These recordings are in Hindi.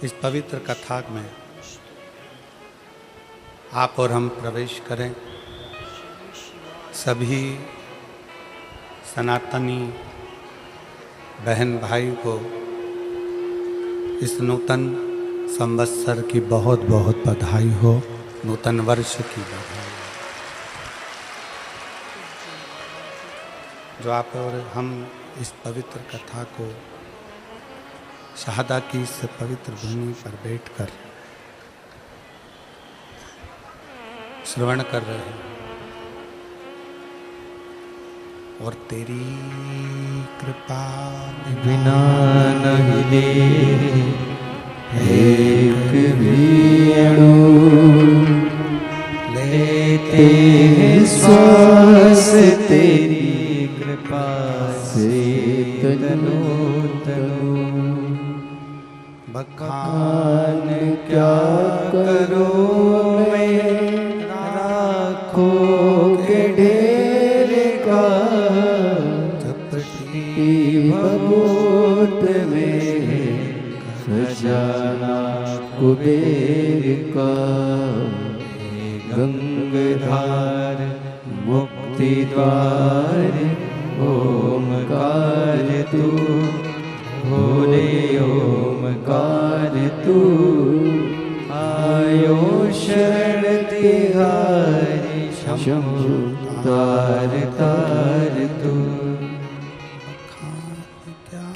इस पवित्र कथा में आप और हम प्रवेश करें। सभी सनातनी बहन भाई को इस नूतन संवत्सर की बहुत बहुत बधाई हो, नूतन वर्ष की बधाई हो। जो आप और हम इस पवित्र कथा को शहादा की इस पवित्र भूमि पर बैठकर श्रवण कर रहे हैं और तेरी कृपा बिना न हिले एक भी अणु, लेते हैं श्वास तेरी कृपा से तनो तनो। बखान क्या करो मैं राखों के ढेर का, चपटी भगोत में खजाना कुबेर का। गंगाधार मुक्ति द्वार ओमकार तू, भोले ओमकार तू। आयो शरण तिहारी शंभु तार तार तू।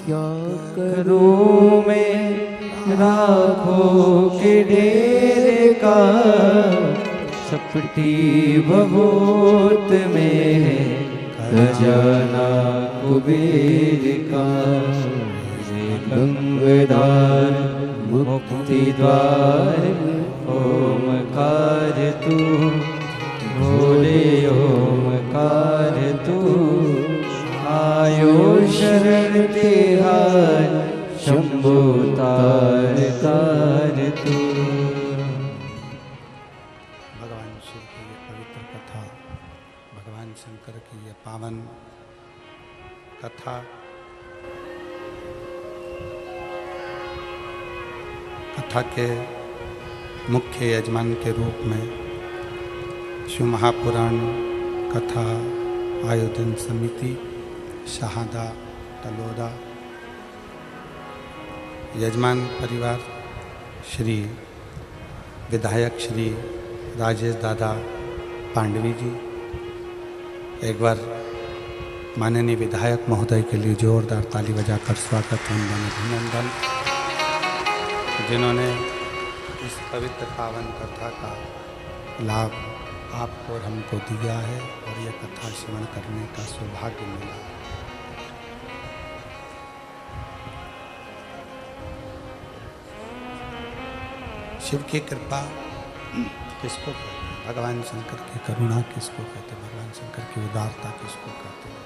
क्या करूं मैं राखों के ढेर का, चपटी भभूत में खजाना कुबेर का। गंगाधार मुक्ति द्वार ओमकार तू, भोले ओमकार तू। आयो शरण तिहार शंभु तार तार तू। भगवान शिव की ये पवित्र कथा, भगवान शंकर की ये पावन कथा, कथा के मुख्य यजमान के रूप में शिव महापुराण कथा आयोजन समिति शहादा तलोदा, यजमान परिवार श्री विधायक श्री राजेश दादा पांडवी जी। एक बार माननीय विधायक महोदय के लिए जोरदार ताली बजाकर स्वागत वंदन अभिनंदन, जिन्होंने इस पवित्र पावन कथा का लाभ आपको और हमको दिया है और यह कथा श्रवण करने का सौभाग्य मिला। शिव की कृपा किसको कहते हैं? भगवान शंकर की करुणा किसको कहते हैं? भगवान शंकर की उदारता किसको कहते हैं?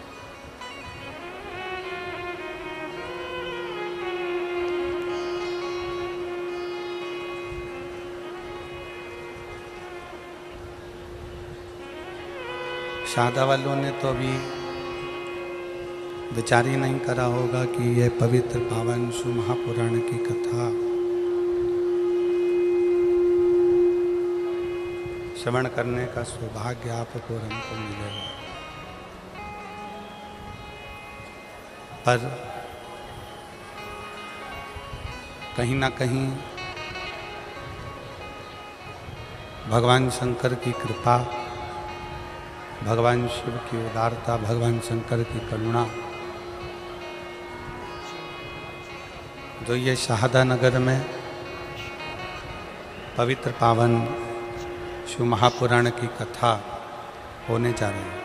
शादा वालों ने तो अभी विचार ही नहीं करा होगा कि यह पवित्र पावन शिव महापुराण की कथा श्रवण करने का सौभाग्य आपको और हमको मिलेगा। पर कहीं ना कहीं भगवान शंकर की कृपा, भगवान शिव की उदारता, भगवान शंकर की करुणा, जो ये शहादा नगर में पवित्र पावन शिव महापुराण की कथा होने जा रही है।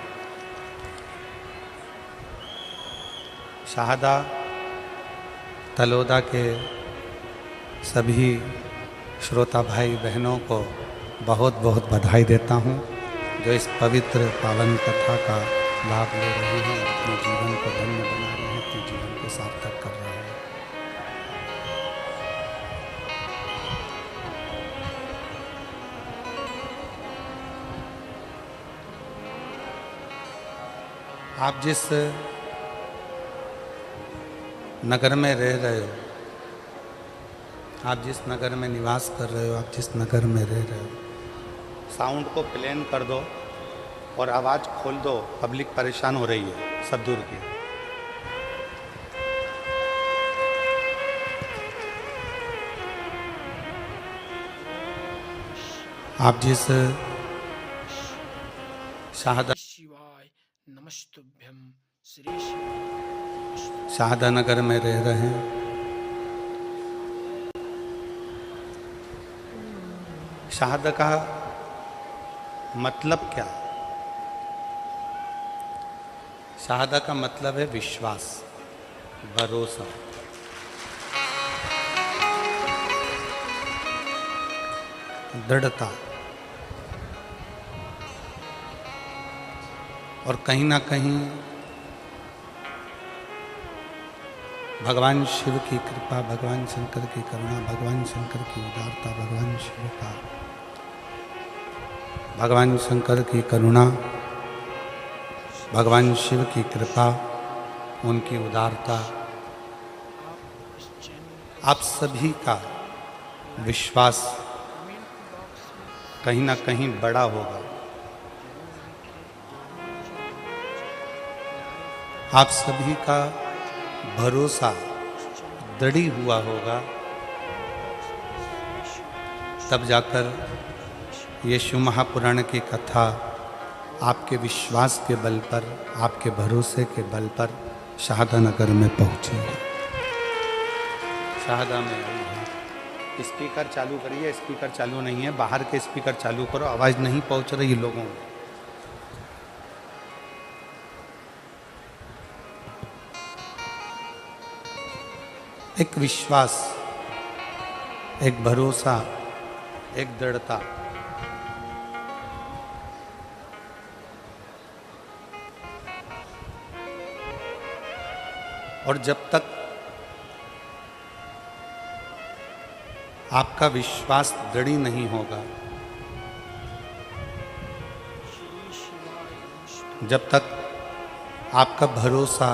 शहादा तलोदा के सभी श्रोता भाई बहनों को बहुत बहुत बधाई देता हूँ, जो इस पवित्र पावन कथा का लाभ ले रहे हैं, अपने जीवन को धन्य बना रहे हैं, अपने जीवन को सार्थक कर रहे हैं। आप जिस नगर में रह रहे हो, आप जिस नगर में निवास कर रहे हो, आप जिस नगर में रह रहे हो, साउंड को प्लेन कर दो और आवाज़ खोल दो। पब्लिक परेशान हो रही है, सब दूर की। आप जिस शिवाय नमस्तुभ्यं श्री शिवाय शाहदा नगर में रह रहे हैं, शाहदा का मतलब क्या है? शाहदा का मतलब है विश्वास, भरोसा। दृढ़ता। और कहीं ना कहीं भगवान शिव की कृपा, भगवान शंकर की करुणा, भगवान शंकर की उदारता, भगवान शिव का, भगवान शंकर की करुणा, भगवान शिव की कृपा, उनकी उदारता, आप सभी का विश्वास कहीं ना कहीं बड़ा होगा। आप सभी का भरोसा दृढ़ी हुआ होगा, तब जाकर ये शिव महापुराण की कथा आपके विश्वास के बल पर, आपके भरोसे के बल पर शाहदा नगर में पहुंची है। शाहदा में आई है। स्पीकर चालू करिए। स्पीकर चालू नहीं है, बाहर के स्पीकर चालू करो, आवाज़ नहीं पहुंच रही लोगों में। एक विश्वास, एक भरोसा, एक दृढ़ता। और जब तक आपका विश्वास दृढ़ नहीं होगा, जब तक आपका भरोसा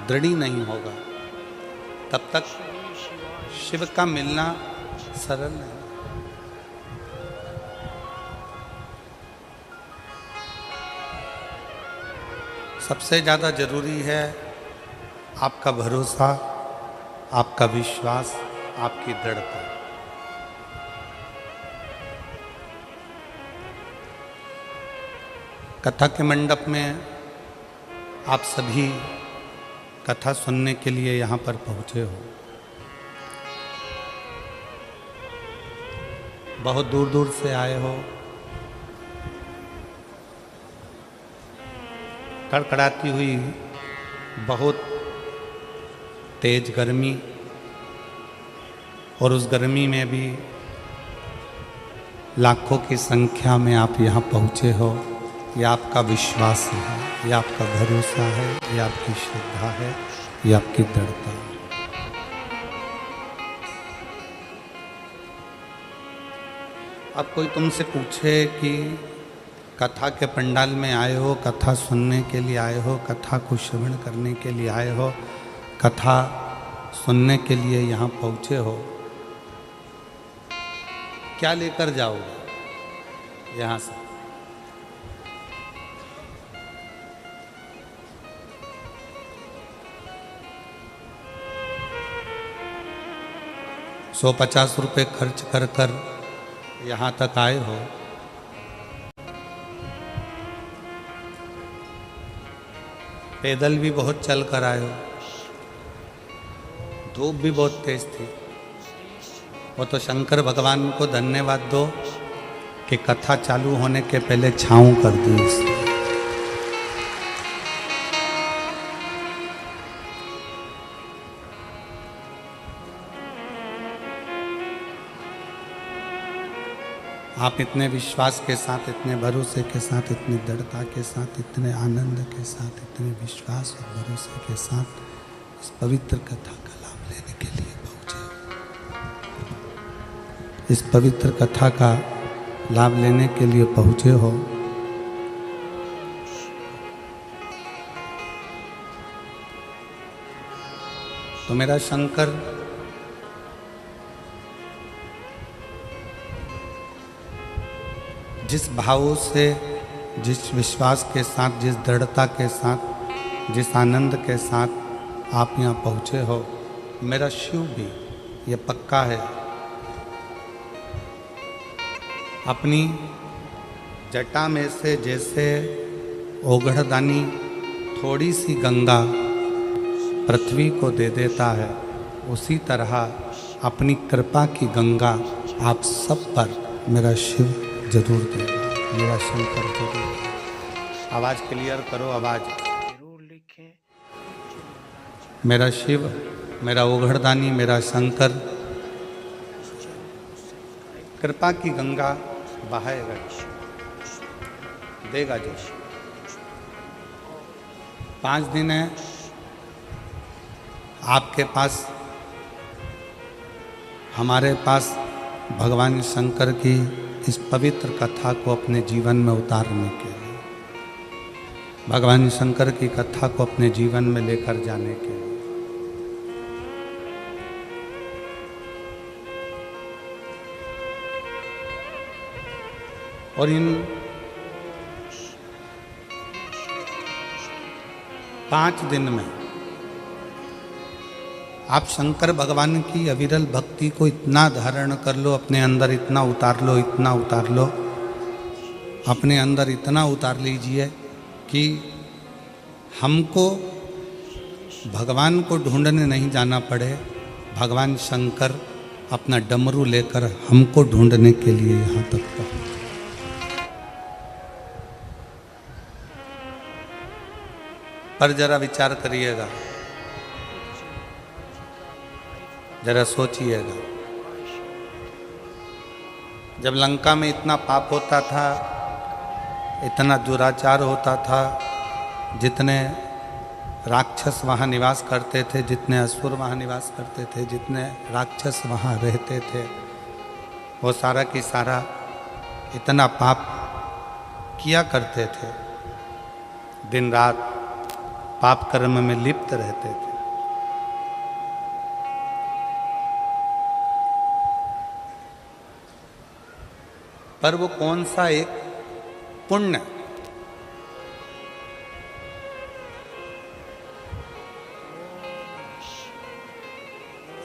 दृढ़ नहीं होगा, तब तक शिव का मिलना सरल नहीं। सबसे ज़्यादा जरूरी है आपका भरोसा, आपका विश्वास, आपकी दृढ़ता। कथा के मंडप में आप सभी कथा सुनने के लिए यहाँ पर पहुँचे हो। बहुत दूर दूर से आए हो। कड़कड़ाती हुई बहुत तेज गर्मी, और उस गर्मी में भी लाखों की संख्या में आप यहाँ पहुँचे हो। ये आपका विश्वास है, ये आपका भरोसा है, ये आपकी श्रद्धा है, ये आपकी दृढ़ता है। अब कोई तुमसे पूछे कि कथा के पंडाल में आए हो, कथा सुनने के लिए आए हो, कथा को श्रवण करने के लिए आए हो, कथा सुनने के लिए यहाँ पहुँचे हो, क्या लेकर जाओगे यहाँ से? ₹150 खर्च कर कर यहाँ तक आए हो। पैदल भी बहुत चल कर आए हो। धूप भी बहुत तेज थी। वो तो शंकर भगवान को धन्यवाद दो कि कथा चालू होने के पहले छाँव कर दी उसने। आप इतने विश्वास के साथ, इतने भरोसे के साथ, इतनी दृढ़ता के साथ, इतने आनंद के साथ, इतने विश्वास और भरोसे के साथ इस पवित्र कथा का लाभ लेने के लिए पहुँचे। इस पवित्र कथा का लाभ लेने के लिए पहुँचे हो। तो मेरा शंकर जिस भाव से, जिस विश्वास के साथ, जिस दृढ़ता के साथ, जिस आनंद के साथ आप यहाँ पहुँचे हो, मेरा शिव भी ये पक्का है, अपनी जटा में से जैसे ओघड़दानी थोड़ी सी गंगा पृथ्वी को दे देता है, उसी तरह अपनी कृपा की गंगा आप सब पर मेरा शिव जरूर देगा, मेरा शंकर जरूर। आवाज़ क्लियर करो, आवाज़। जरूर लिखें। मेरा शिव, मेरा ओघड़दानी, मेरा शंकर कृपा की गंगा बहाएगा, देगा जो। 5 दिन है आपके पास, हमारे पास भगवान शंकर की इस पवित्र कथा को अपने जीवन में उतारने के लिए, भगवान शंकर की कथा को अपने जीवन में लेकर जाने के लिए। और इन 5 दिन में आप शंकर भगवान की अविरल भक्ति को इतना धारण कर लो, अपने अंदर इतना उतार लो, इतना उतार लो, अपने अंदर इतना उतार लीजिए कि हमको भगवान को ढूंढने नहीं जाना पड़े, भगवान शंकर अपना डमरू लेकर हमको ढूंढने के लिए यहाँ तक पहुँचे। पर जरा विचार करिएगा, जरा सोचिएगा, जब लंका में इतना पाप होता था, इतना दुराचार होता था, जितने राक्षस वहाँ निवास करते थे, जितने असुर वहाँ निवास करते थे, जितने राक्षस वहाँ रहते थे, वो सारा की सारा इतना पाप किया करते थे, दिन रात पाप कर्म में लिप्त रहते थे। पर वो कौन सा एक पुण्य,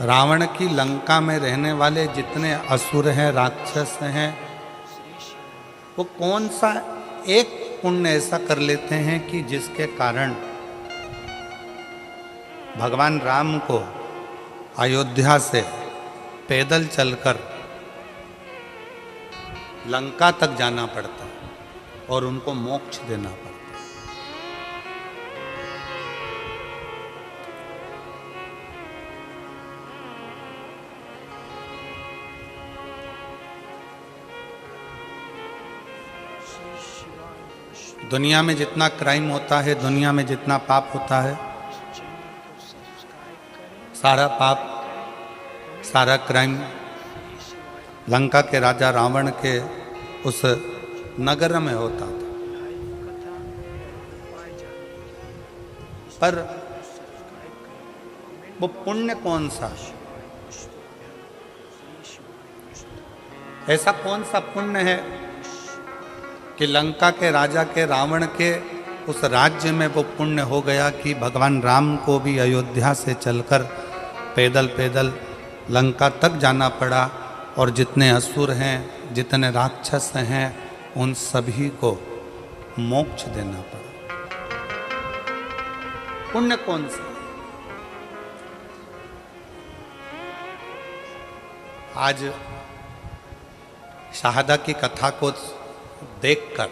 रावण की लंका में रहने वाले जितने असुर हैं, राक्षस हैं, वो कौन सा एक पुण्य ऐसा कर लेते हैं कि जिसके कारण भगवान राम को अयोध्या से पैदल चलकर लंका तक जाना पड़ता और उनको मोक्ष देना पड़ता। दुनिया में जितना क्राइम होता है, दुनिया में जितना पाप होता है, सारा पाप, सारा क्राइम लंका के राजा रावण के उस नगर में होता था। पर वो पुण्य कौन सा, ऐसा कौन सा पुण्य है कि लंका के राजा के, रावण के उस राज्य में वो पुण्य हो गया कि भगवान राम को भी अयोध्या से चलकर पैदल पैदल लंका तक जाना पड़ा और जितने असुर हैं, जितने राक्षस हैं, उन सभी को मोक्ष देना पड़ा। पुण्य कौन सा? आज शाहदा की कथा को देखकर,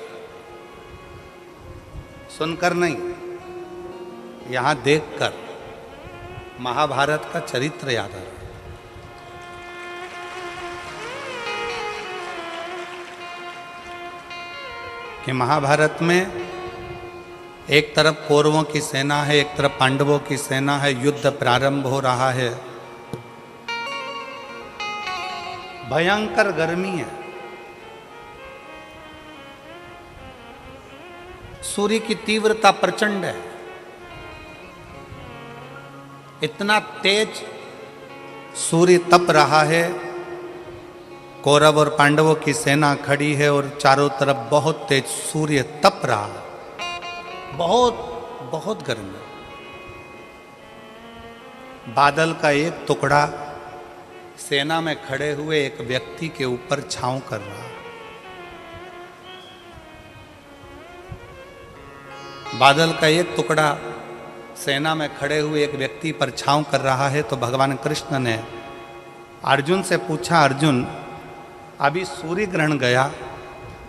सुनकर नहीं, यहाँ देखकर महाभारत का चरित्र याद आ रहा है। कि महाभारत में एक तरफ कौरवों की सेना है, एक तरफ पांडवों की सेना है, युद्ध प्रारंभ हो रहा है, भयंकर गर्मी है, सूर्य की तीव्रता प्रचंड है, इतना तेज सूर्य तप रहा है कौरव और पांडवों की सेना खड़ी है और चारों तरफ बहुत तेज सूर्य तप रहा है, बहुत बहुत गर्मी। बादल का एक टुकड़ा सेना में खड़े हुए एक व्यक्ति के ऊपर छांव कर रहा है। बादल का एक टुकड़ा सेना में खड़े हुए एक व्यक्ति पर छांव कर रहा है। तो भगवान कृष्ण ने अर्जुन से पूछा, अर्जुन अभी सूर्य ग्रहण गया,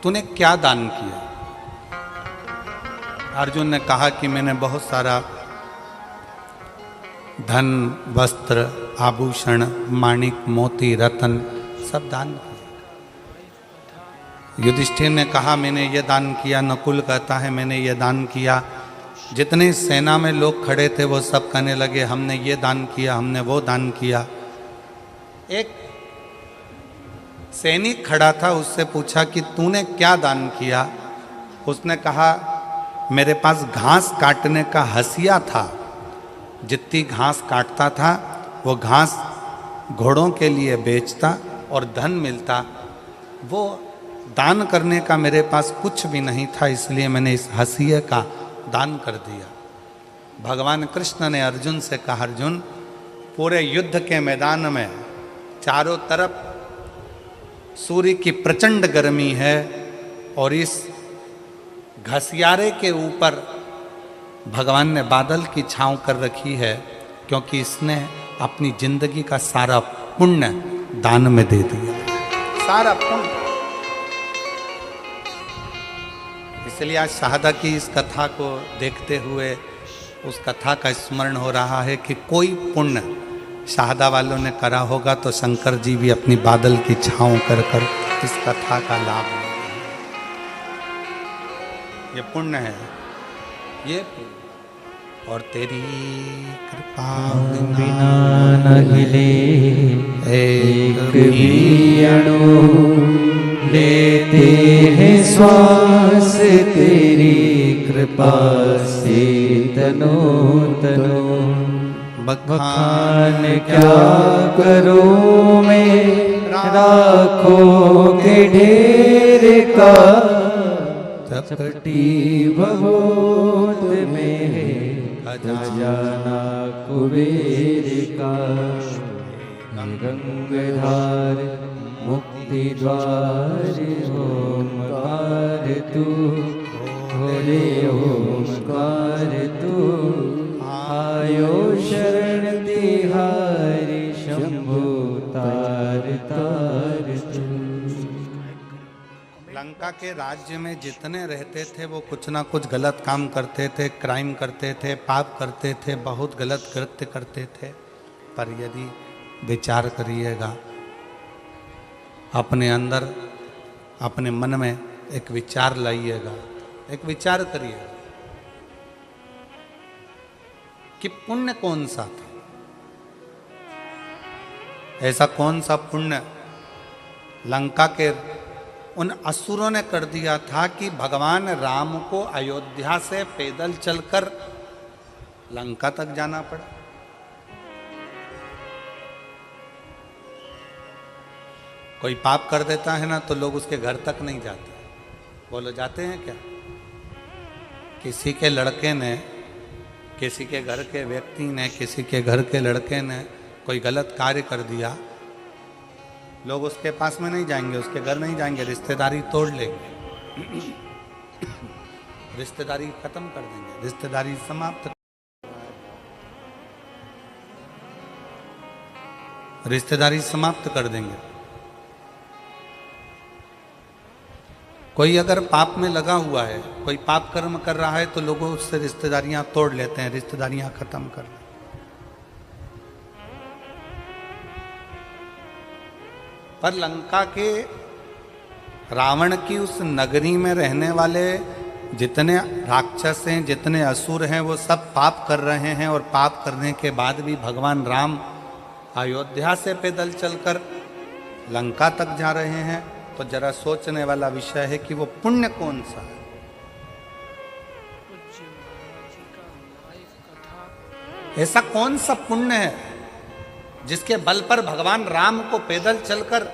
तूने क्या दान किया? अर्जुन ने कहा कि मैंने बहुत सारा धन, वस्त्र, आभूषण, माणिक, मोती, रतन सब दान किया। युधिष्ठिर ने कहा मैंने ये दान किया। नकुल कहता है मैंने ये दान किया। जितने सेना में लोग खड़े थे वो सब कहने लगे हमने ये दान किया, हमने वो दान किया। एक सैनिक खड़ा था, उससे पूछा कि तूने क्या दान किया? उसने कहा मेरे पास घास काटने का हसिया था, जितनी घास काटता था वो घास घोड़ों के लिए बेचता और धन मिलता। वो दान करने का मेरे पास कुछ भी नहीं था, इसलिए मैंने इस हसिये का दान कर दिया। भगवान कृष्ण ने अर्जुन से कहा, अर्जुन पूरे युद्ध के मैदान में चारों तरफ सूर्य की प्रचंड गर्मी है और इस घसियारे के ऊपर भगवान ने बादल की छांव कर रखी है, क्योंकि इसने अपनी जिंदगी का सारा पुण्य दान में दे दिया, सारा पुण्य। इसलिए आज शहादा की इस कथा को देखते हुए उस कथा का स्मरण हो रहा है कि कोई पुण्य शहादा वालों ने करा होगा तो शंकर जी भी अपनी बादल की छांव कर कर इस कथा का लाभ ले रहे हैं। ये पुण्य है, ये पुण्य। और तेरी कृपा बिना न हिले एक भी अणु, लेते हैं श्वास तेरी कृपा से तनो तनो। बखान क्या करूं मैं राखों के ढेर का, चपटी बहुत में है खजाना कुबेर का। गंगाधार मुक्ति द्वार ओमकार तू, भोले ओमकार तू। आयो शरण तिहारी शंभु तार तार तू। लंका के राज्य में जितने रहते थे वो कुछ ना कुछ गलत काम करते थे, क्राइम करते थे, पाप करते थे, बहुत गलत कृत्य करते थे। पर यदि विचार करिएगा अपने अंदर, अपने मन में एक विचार लाइएगा, एक विचार करिएगा कि पुण्य कौन सा था, ऐसा कौन सा पुण्य लंका के उन असुरों ने कर दिया था कि भगवान राम को अयोध्या से पैदल चलकर लंका तक जाना पड़ा। कोई पाप कर देता है ना तो लोग उसके घर तक नहीं जाते। बोलो जाते हैं क्या? किसी के लड़के ने, किसी के घर के व्यक्ति ने, किसी के घर के लड़के ने कोई गलत कार्य कर दिया, लोग उसके पास में नहीं जाएंगे, उसके घर नहीं जाएंगे, रिश्तेदारी तोड़ लेंगे, रिश्तेदारी खत्म कर देंगे, रिश्तेदारी समाप्त, रिश्तेदारी समाप्त कर देंगे। कोई अगर पाप में लगा हुआ है, कोई पाप कर्म कर रहा है तो लोगों उससे रिश्तेदारियां तोड़ लेते हैं, रिश्तेदारियां खत्म कर लेते हैं। पर लंका के रावण की उस नगरी में रहने वाले जितने राक्षस हैं, जितने असुर हैं, वो सब पाप कर रहे हैं और पाप करने के बाद भी भगवान राम अयोध्या से पैदल चलकर लंका तक जा रहे हैं। तो जरा सोचने वाला विषय है कि वो पुण्य कौन सा है। ऐसा कौन सा पुण्य है जिसके बल पर भगवान राम को पैदल चलकर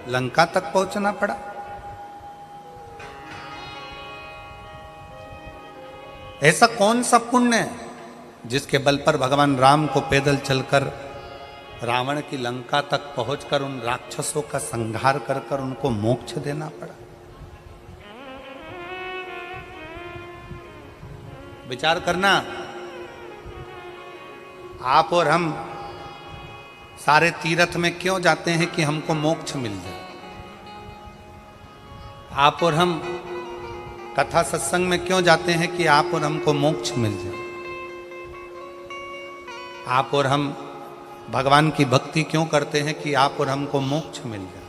लंका तक पहुंचना पड़ा। ऐसा कौन सा पुण्य है जिसके बल पर भगवान राम को पैदल चलकर रावण की लंका तक पहुंचकर उन राक्षसों का संहार कर कर उनको मोक्ष देना पड़ा। विचार करना, आप और हम सारे तीर्थ में क्यों जाते हैं कि हमको मोक्ष मिल जाए। आप और हम कथा सत्संग में क्यों जाते हैं कि आप और हमको मोक्ष मिल जाए। आप और हम भगवान की भक्ति क्यों करते हैं कि आप और हमको मोक्ष मिल जाए।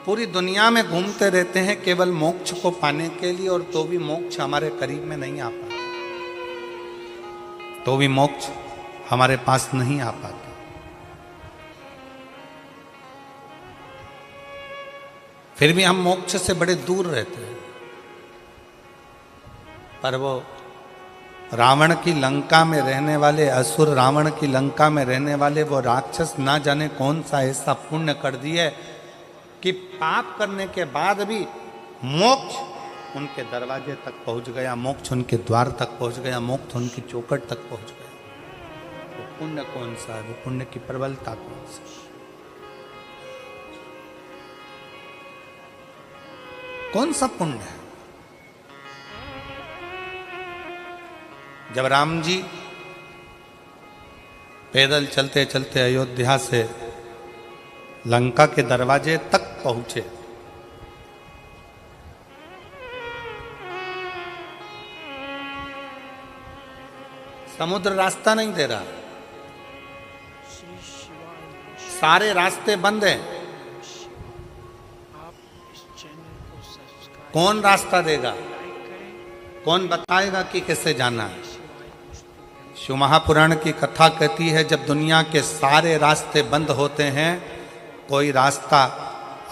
पूरी दुनिया में घूमते रहते हैं केवल मोक्ष को पाने के लिए, और तो भी मोक्ष हमारे करीब में नहीं आ पाता, तो भी मोक्ष हमारे पास नहीं आ पाता। फिर भी हम मोक्ष से बड़े दूर रहते हैं। पर वो रावण की लंका में रहने वाले असुर, रावण की लंका में रहने वाले वो राक्षस ना जाने कौन सा ऐसा पुण्य कर दिए कि पाप करने के बाद भी मोक्ष उनके दरवाजे तक पहुंच गया, मोक्ष उनके द्वार तक पहुंच गया, मोक्ष उनकी चौखट तक पहुंच गया। वो पुण्य कौन सा है, वो पुण्य की प्रबलता कौन सी। कौन सा पुण्य है। जब राम जी पैदल चलते चलते अयोध्या से लंका के दरवाजे तक पहुंचे, समुद्र रास्ता नहीं दे रहा, सारे रास्ते बंद हैं। कौन रास्ता देगा, कौन बताएगा कि कैसे जाना है। शिव महापुराण की कथा कहती है जब दुनिया के सारे रास्ते बंद होते हैं, कोई रास्ता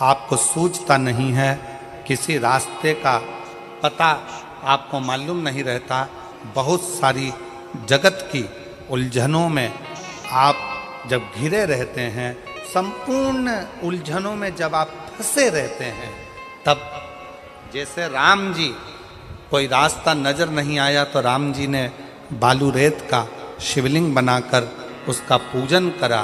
आपको सूझता नहीं है, किसी रास्ते का पता आपको मालूम नहीं रहता, बहुत सारी जगत की उलझनों में आप जब घिरे रहते हैं, संपूर्ण उलझनों में जब आप फंसे रहते हैं, तब जैसे राम जी कोई रास्ता नजर नहीं आया तो राम जी ने बालू रेत का शिवलिंग बनाकर उसका पूजन करा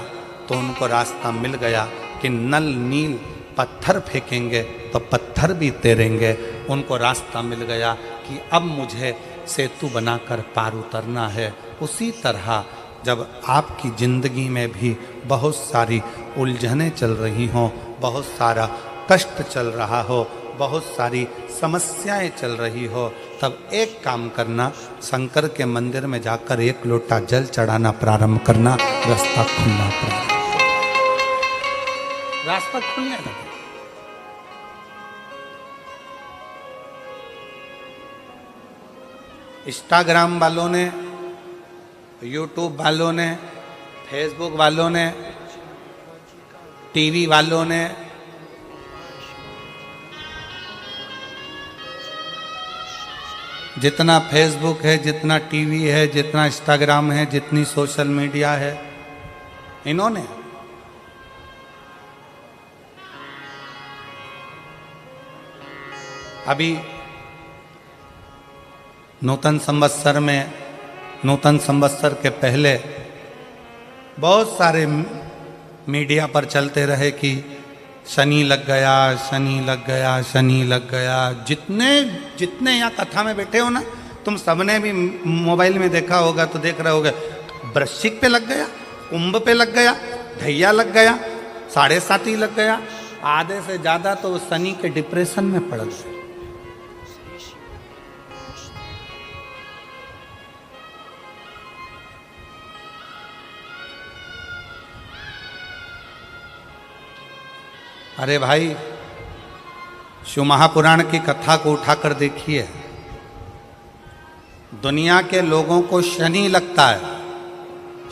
तो उनको रास्ता मिल गया कि नल नील पत्थर फेंकेंगे तो पत्थर भी तैरेंगे। उनको रास्ता मिल गया कि अब मुझे सेतु बनाकर पार उतरना है। उसी तरह जब आपकी ज़िंदगी में भी बहुत सारी उलझनें चल रही हों, बहुत सारा कष्ट चल रहा हो, बहुत सारी समस्याएं चल रही हो, तब एक काम करना, शंकर के मंदिर में जाकर एक लोटा जल चढ़ाना प्रारंभ करना, रास्ता खुलना प्रारंभ, रास्ता खुलने लगे। इंस्टाग्राम वालों ने, यूट्यूब वालों ने, फेसबुक वालों ने, टीवी वालों ने, जितना फेसबुक है, जितना टीवी है, जितना इंस्टाग्राम है, जितनी सोशल मीडिया है, इन्होंने अभी नूतन संवत्सर में, नूतन संवत्सर के पहले बहुत सारे मीडिया पर चलते रहे कि शनि लग गया, शनि लग गया, शनि लग गया। जितने जितने यहाँ कथा में बैठे हो ना, तुम सबने भी मोबाइल में देखा होगा तो देख रहे होगे, वृश्चिक पे लग गया, कुंभ पे लग गया, ढैया लग गया, 7.5 लग गया, आधे से ज़्यादा तो शनि के डिप्रेशन में पड़ गए। अरे भाई, शिव महापुराण की कथा को उठाकर देखिए, दुनिया के लोगों को शनि लगता है,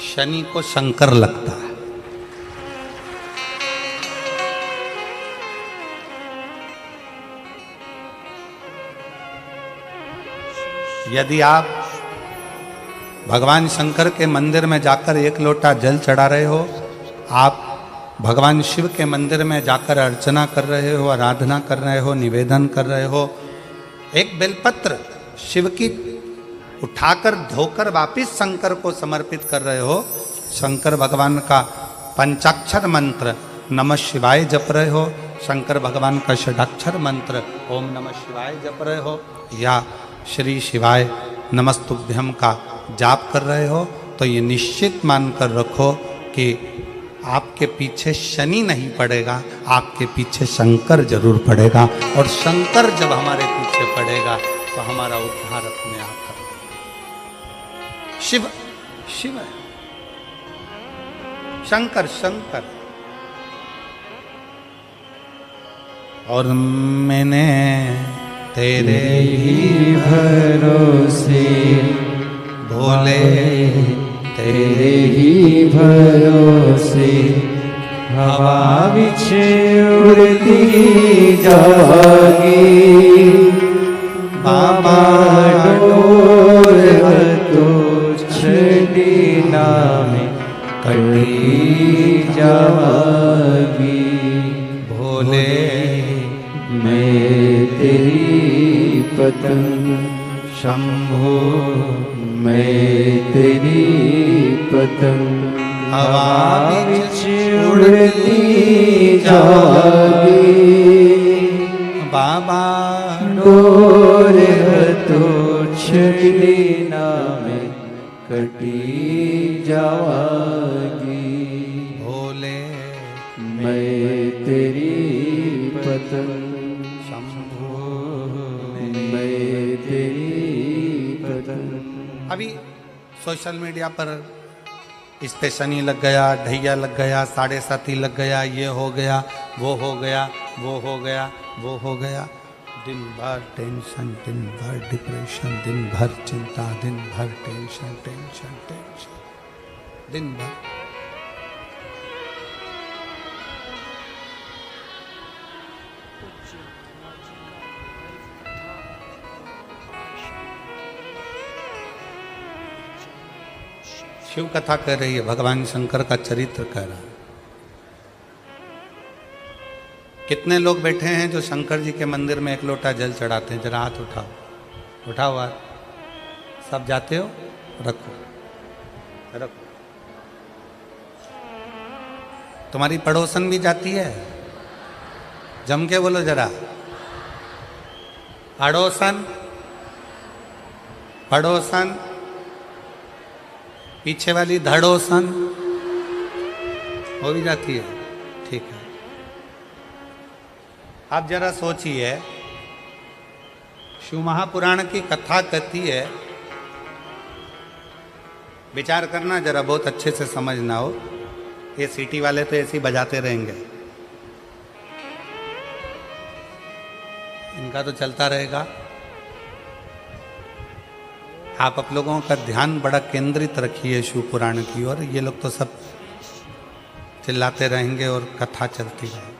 शनि को शंकर लगता है। यदि आप भगवान शंकर के मंदिर में जाकर एक लोटा जल चढ़ा रहे हो, आप भगवान शिव के मंदिर में जाकर अर्चना कर रहे हो, आराधना कर रहे हो, निवेदन कर रहे हो, एक बेलपत्र शिव की उठाकर धोकर वापिस शंकर को समर्पित कर रहे हो, शंकर भगवान का पंचाक्षर मंत्र नमः शिवाय जप रहे हो, शंकर भगवान का षडाक्षर मंत्र ओम नमः शिवाय जप रहे हो, या श्री शिवाय नमस्तुभ्यम का जाप कर रहे हो, तो ये निश्चित मानकर रखो कि आपके पीछे शनि नहीं पड़ेगा, आपके पीछे शंकर जरूर पड़ेगा। और शंकर जब हमारे पीछे पड़ेगा तो हमारा उद्धार अपने आप कर। शिव शिव है, शंकर शंकर। और मैंने तेरे ही भरोसे भोले तेरे ही भरोसे हवा बिछे उड़ती जागी, बाबा डोर तो छड़ी नामे कटी जागी। भोले मैं तेरी पतंग शंभो, मैं तेरी पतंग हवा बिच उड़ती जागी, बाबा डोर तो छड़ी नामे कटी जागी। भोले मैं तेरी पतंग शंभो मैं तेरी पतंग। अभी सोशल मीडिया पर इस पे शनि लग गया, ढैया लग गया, 7.5 लग गया, ये हो गया, वो हो गया, वो हो गया, वो हो गया। दिन भर टेंशन, दिन भर डिप्रेशन, दिन भर चिंता, दिन भर टेंशन टेंशन टेंशन, दिन भर। शिव कथा कह रही है, भगवान शंकर का चरित्र कह रहा है। कितने लोग बैठे हैं जो शंकर जी के मंदिर में एक लोटा जल चढ़ाते हैं? जरा हाथ उठाओ, उठाओ हाथ। सब जाते हो? रखो रखो। तुम्हारी पड़ोसन भी जाती है? जम के बोलो जरा। अड़ोसन, पड़ोसन, पीछे वाली धड़ोसन हो भी जाती है। ठीक है, आप जरा सोचिए, शिव महापुराण की कथा कहती है, विचार करना जरा, बहुत अच्छे से समझना हो। ये सीटी वाले तो ऐसे ही बजाते रहेंगे, इनका तो चलता रहेगा। आप लोगों का ध्यान बड़ा केंद्रित रखिए शिव पुराण की ओर। ये लोग तो सब चिल्लाते रहेंगे और कथा चलती रहेगी।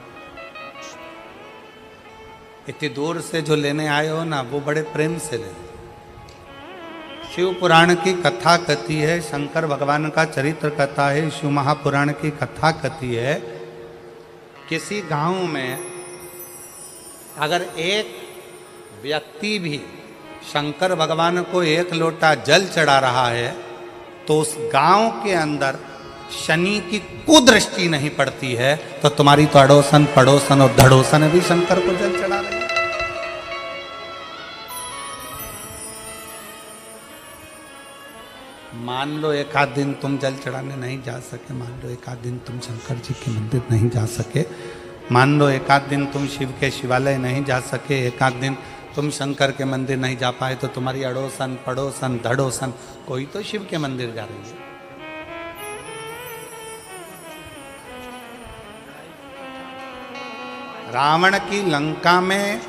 इतनी दूर से जो लेने आए हो ना, वो बड़े प्रेम से ले। शिव पुराण की कथा कहती है, शंकर भगवान का चरित्र कथा है, शिव महापुराण की कथा कहती है, किसी गांव में अगर एक व्यक्ति भी शंकर भगवान को एक लोटा जल चढ़ा रहा है तो उस गांव के अंदर शनि की कुदृष्टि नहीं पड़ती है, तो तुम्हारी तो अड़ोसन, पड़ोसन और धड़ोसन भी शंकर को जल चढ़ा रहे हैं। मान लो एक आध दिन तुम जल चढ़ाने नहीं जा सके, मान लो एक आध दिन तुम शंकर जी के मंदिर नहीं जा सके, मान लो एक आध दिन तुम शिव के शिवालय नहीं जा सके, एक आध दिन तुम शंकर के मंदिर नहीं जा पाए, तो तुम्हारी अड़ोसन, पड़ोसन, धड़ोसन कोई तो शिव के मंदिर जा रही है। रावण की लंका में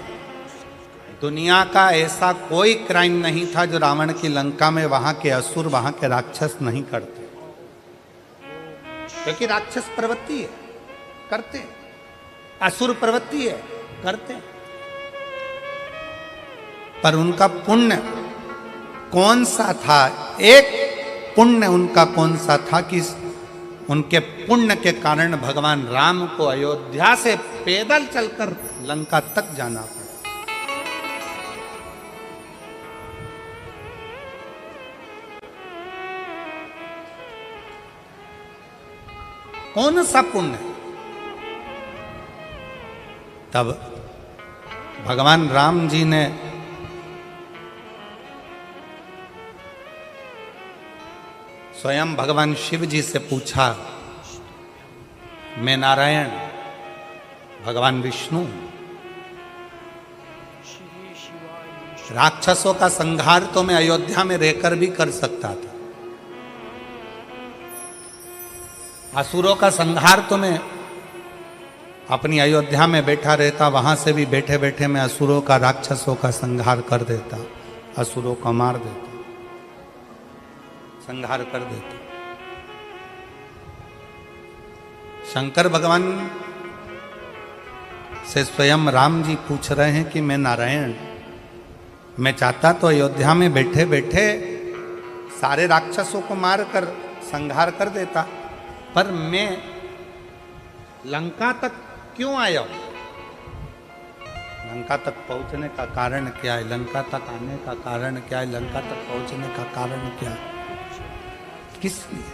दुनिया का ऐसा कोई क्राइम नहीं था जो रावण की लंका में वहां के असुर, वहां के राक्षस नहीं करते, क्योंकि राक्षस प्रवृत्ति है, करते, असुर प्रवृत्ति है, करते। पर उनका पुण्य कौन सा था? एक पुण्य उनका कौन सा था कि उनके पुण्य के कारण भगवान राम को अयोध्या से पैदल चलकर लंका तक जाना पड़ा। कौन सा पुण्य? तब भगवान राम जी ने स्वयं भगवान शिव जी से पूछा, मैं नारायण, भगवान विष्णु, राक्षसों का संहार तो मैं अयोध्या में रहकर भी कर सकता था, असुरों का संहार तो मैं अपनी अयोध्या में बैठा रहता, वहां से भी बैठे बैठे मैं असुरों का, राक्षसों का संहार कर देता, असुरों को मार देता, संहार कर देता। शंकर भगवान से स्वयं राम जी पूछ रहे हैं कि मैं नारायण, मैं चाहता तो अयोध्या में बैठे बैठे सारे राक्षसों को मारकर संहार कर देता, पर मैं लंका तक क्यों आया हूं? लंका तक पहुंचने का कारण क्या है? लंका तक आने का कारण क्या है? लंका तक पहुंचने का कारण क्या है? किस लिए?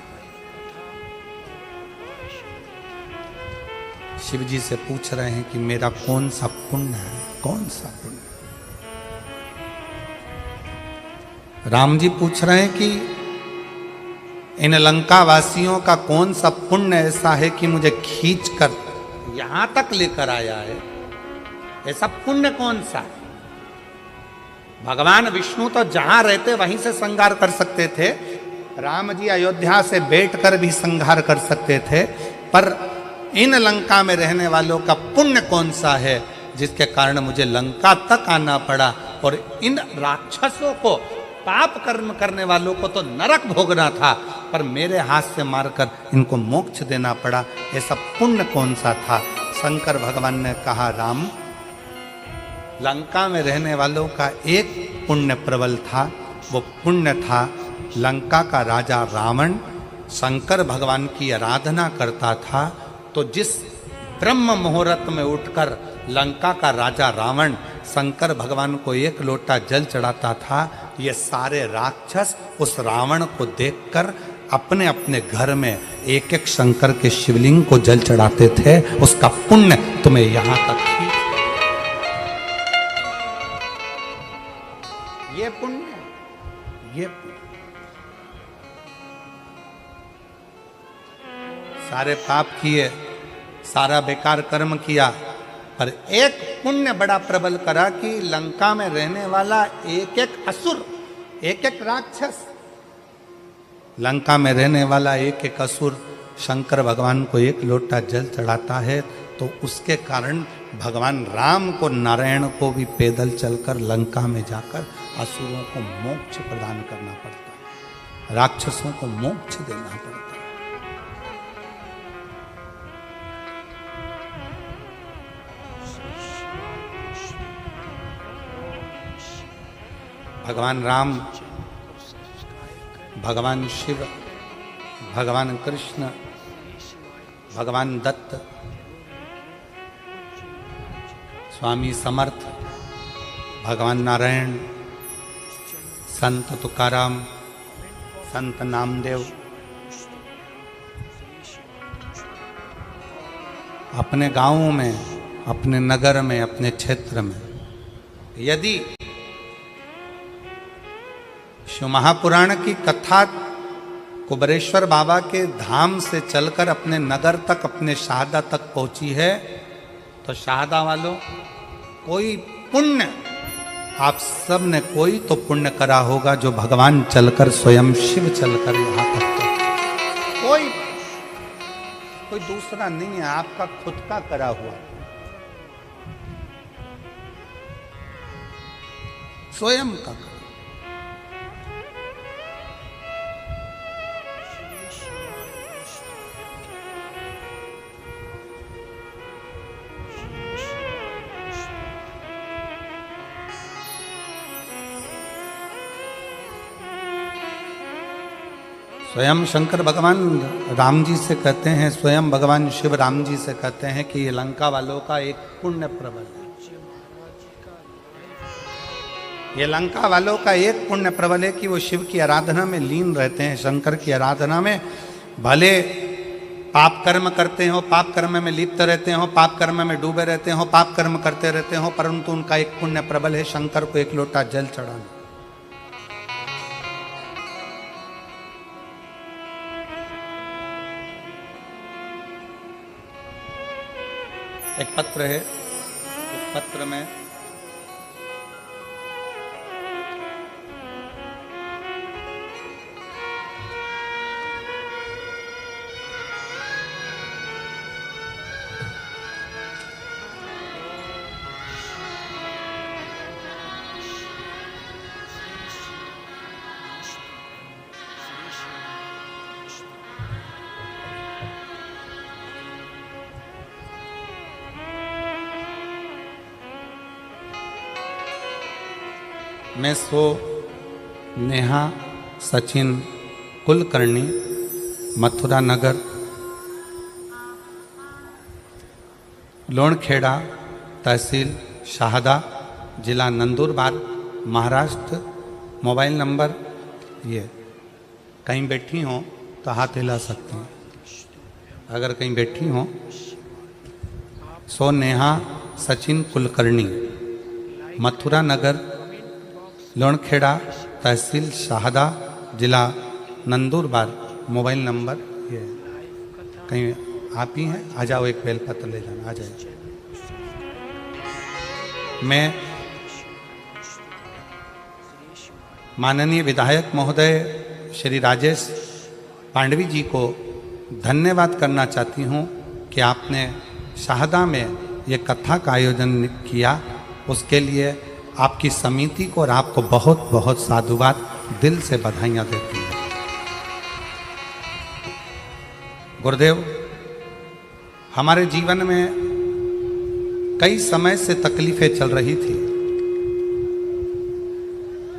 शिव जी से पूछ रहे हैं कि मेरा कौन सा पुण्य है, कौन सा पुण्य? राम जी पूछ रहे हैं कि इन लंका वासियों का कौन सा पुण्य ऐसा है कि मुझे खींचकर यहां तक लेकर आया है? ऐसा पुण्य कौन सा है? भगवान विष्णु तो जहां रहते वहीं से संहार कर सकते थे, राम जी अयोध्या से बैठकर भी संहार कर सकते थे, पर इन लंका में रहने वालों का पुण्य कौन सा है जिसके कारण मुझे लंका तक आना पड़ा, और इन राक्षसों को, पाप कर्म करने वालों को तो नरक भोगना था, पर मेरे हाथ से मारकर इनको मोक्ष देना पड़ा। ऐसा पुण्य कौन सा था? शंकर भगवान ने कहा, राम, लंका में रहने वालों का एक पुण्य प्रबल था, वो पुण्य था लंका का राजा रावण शंकर भगवान की आराधना करता था, तो जिस ब्रह्म मुहूर्त में उठकर लंका का राजा रावण शंकर भगवान को एक लोटा जल चढ़ाता था, ये सारे राक्षस उस रावण को देखकर अपने अपने घर में एक एक शंकर के शिवलिंग को जल चढ़ाते थे। उसका पुण्य तुम्हें यहां तक खींच, ये पुण्य, ये पुण्य। सारे पाप किए, सारा बेकार कर्म किया, पर एक पुण्य बड़ा प्रबल करा कि लंका में रहने वाला एक एक असुर, एक एक राक्षस, लंका में रहने वाला एक एक असुर शंकर भगवान को एक लोटा जल चढ़ाता है, तो उसके कारण भगवान राम को, नारायण को भी पैदल चलकर लंका में जाकर असुरों को मोक्ष प्रदान करना पड़ता है, राक्षसों को मोक्ष देना पड़ता है। भगवान राम, भगवान शिव, भगवान कृष्ण, भगवान दत्त, स्वामी समर्थ, भगवान नारायण, संत तुकाराम, संत नामदेव अपने गांवों में, अपने नगर में, अपने क्षेत्र में यदि शिव महापुराण की कथा कुबरेश्वर बाबा के धाम से चलकर अपने नगर तक, अपने शाहदा तक पहुंची है, तो शाहदा वालों, कोई पुण्य आप सब ने कोई तो पुण्य करा होगा जो भगवान चलकर, स्वयं शिव चलकर यहां तक कोई कोई दूसरा नहीं है, आपका खुद का करा हुआ, स्वयं का। स्वयं शंकर भगवान राम जी से कहते हैं, स्वयं भगवान शिव राम जी से कहते हैं कि ये लंका वालों का एक पुण्य प्रबल है। ये लंका वालों का एक पुण्य प्रबल है कि वो शिव की आराधना में लीन रहते हैं, शंकर की आराधना में। भले पाप कर्म करते हो, पाप कर्म में लिप्त रहते हो, पाप कर्म में डूबे रहते हो, पाप कर्म करते रहते हो, परंतु उनका एक पुण्य प्रबल है शंकर को एक लोटा जल चढ़ाना। एक पत्र है, उस पत्र में मैं सो नेहा सचिन कुलकर्णी, मथुरा नगर, लोणखेड़ा, तहसील शाहदा, जिला नंदुरबार, महाराष्ट्र। मोबाइल नंबर ये, कहीं बैठी हो तो हाथ हिला सकते हैं अगर कहीं बैठी हो। सो नेहा सचिन कुलकर्णी, मथुरा नगर, लोणखेड़ा, तहसील शाहदा, जिला नंदुरबार। मोबाइल नंबर ये, कहीं आप ही हैं, आ जाओ, एक बेलपत्र ले जाना, आ जाए। मैं माननीय विधायक महोदय श्री राजेश पांडवी जी को धन्यवाद करना चाहती हूँ कि आपने शाहदा में ये कथा का आयोजन किया। उसके लिए आपकी समिति को और आपको बहुत बहुत साधुवाद, दिल से बधाइयाँ देती हैं। गुरुदेव, हमारे जीवन में कई समय से तकलीफें चल रही थी।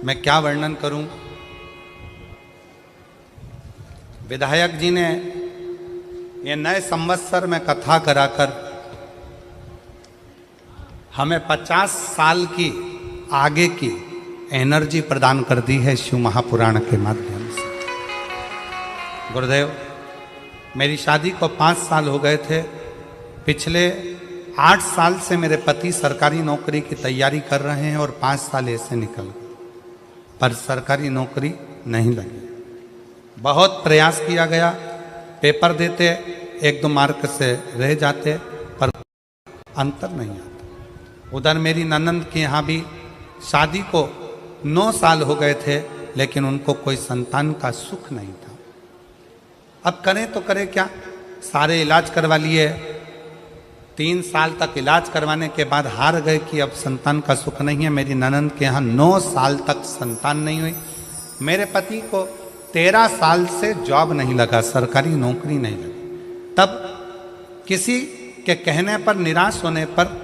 मैं क्या वर्णन करूं। विधायक जी ने ये नए संवत्सर में कथा कराकर हमें 50 साल की आगे की एनर्जी प्रदान कर दी है शिव महापुराण के माध्यम से। गुरुदेव, मेरी शादी को 5 साल हो गए थे। पिछले 8 साल से मेरे पति सरकारी नौकरी की तैयारी कर रहे हैं और 5 साल ऐसे निकल गए, पर सरकारी नौकरी नहीं लगी। बहुत प्रयास किया गया, पेपर देते, 1-2 मार्क से रह जाते, पर अंतर नहीं आता। उधर मेरी ननंद के यहाँ भी शादी को 9 साल हो गए थे, लेकिन उनको कोई संतान का सुख नहीं था। अब करें तो करें क्या, सारे इलाज करवा लिए, 3 साल तक इलाज करवाने के बाद हार गए कि अब संतान का सुख नहीं है। मेरी ननंद के यहाँ 9 साल तक संतान नहीं हुई। मेरे पति को 13 साल से जॉब नहीं लगा, सरकारी नौकरी नहीं लगी। तब किसी के कहने पर, निराश होने पर,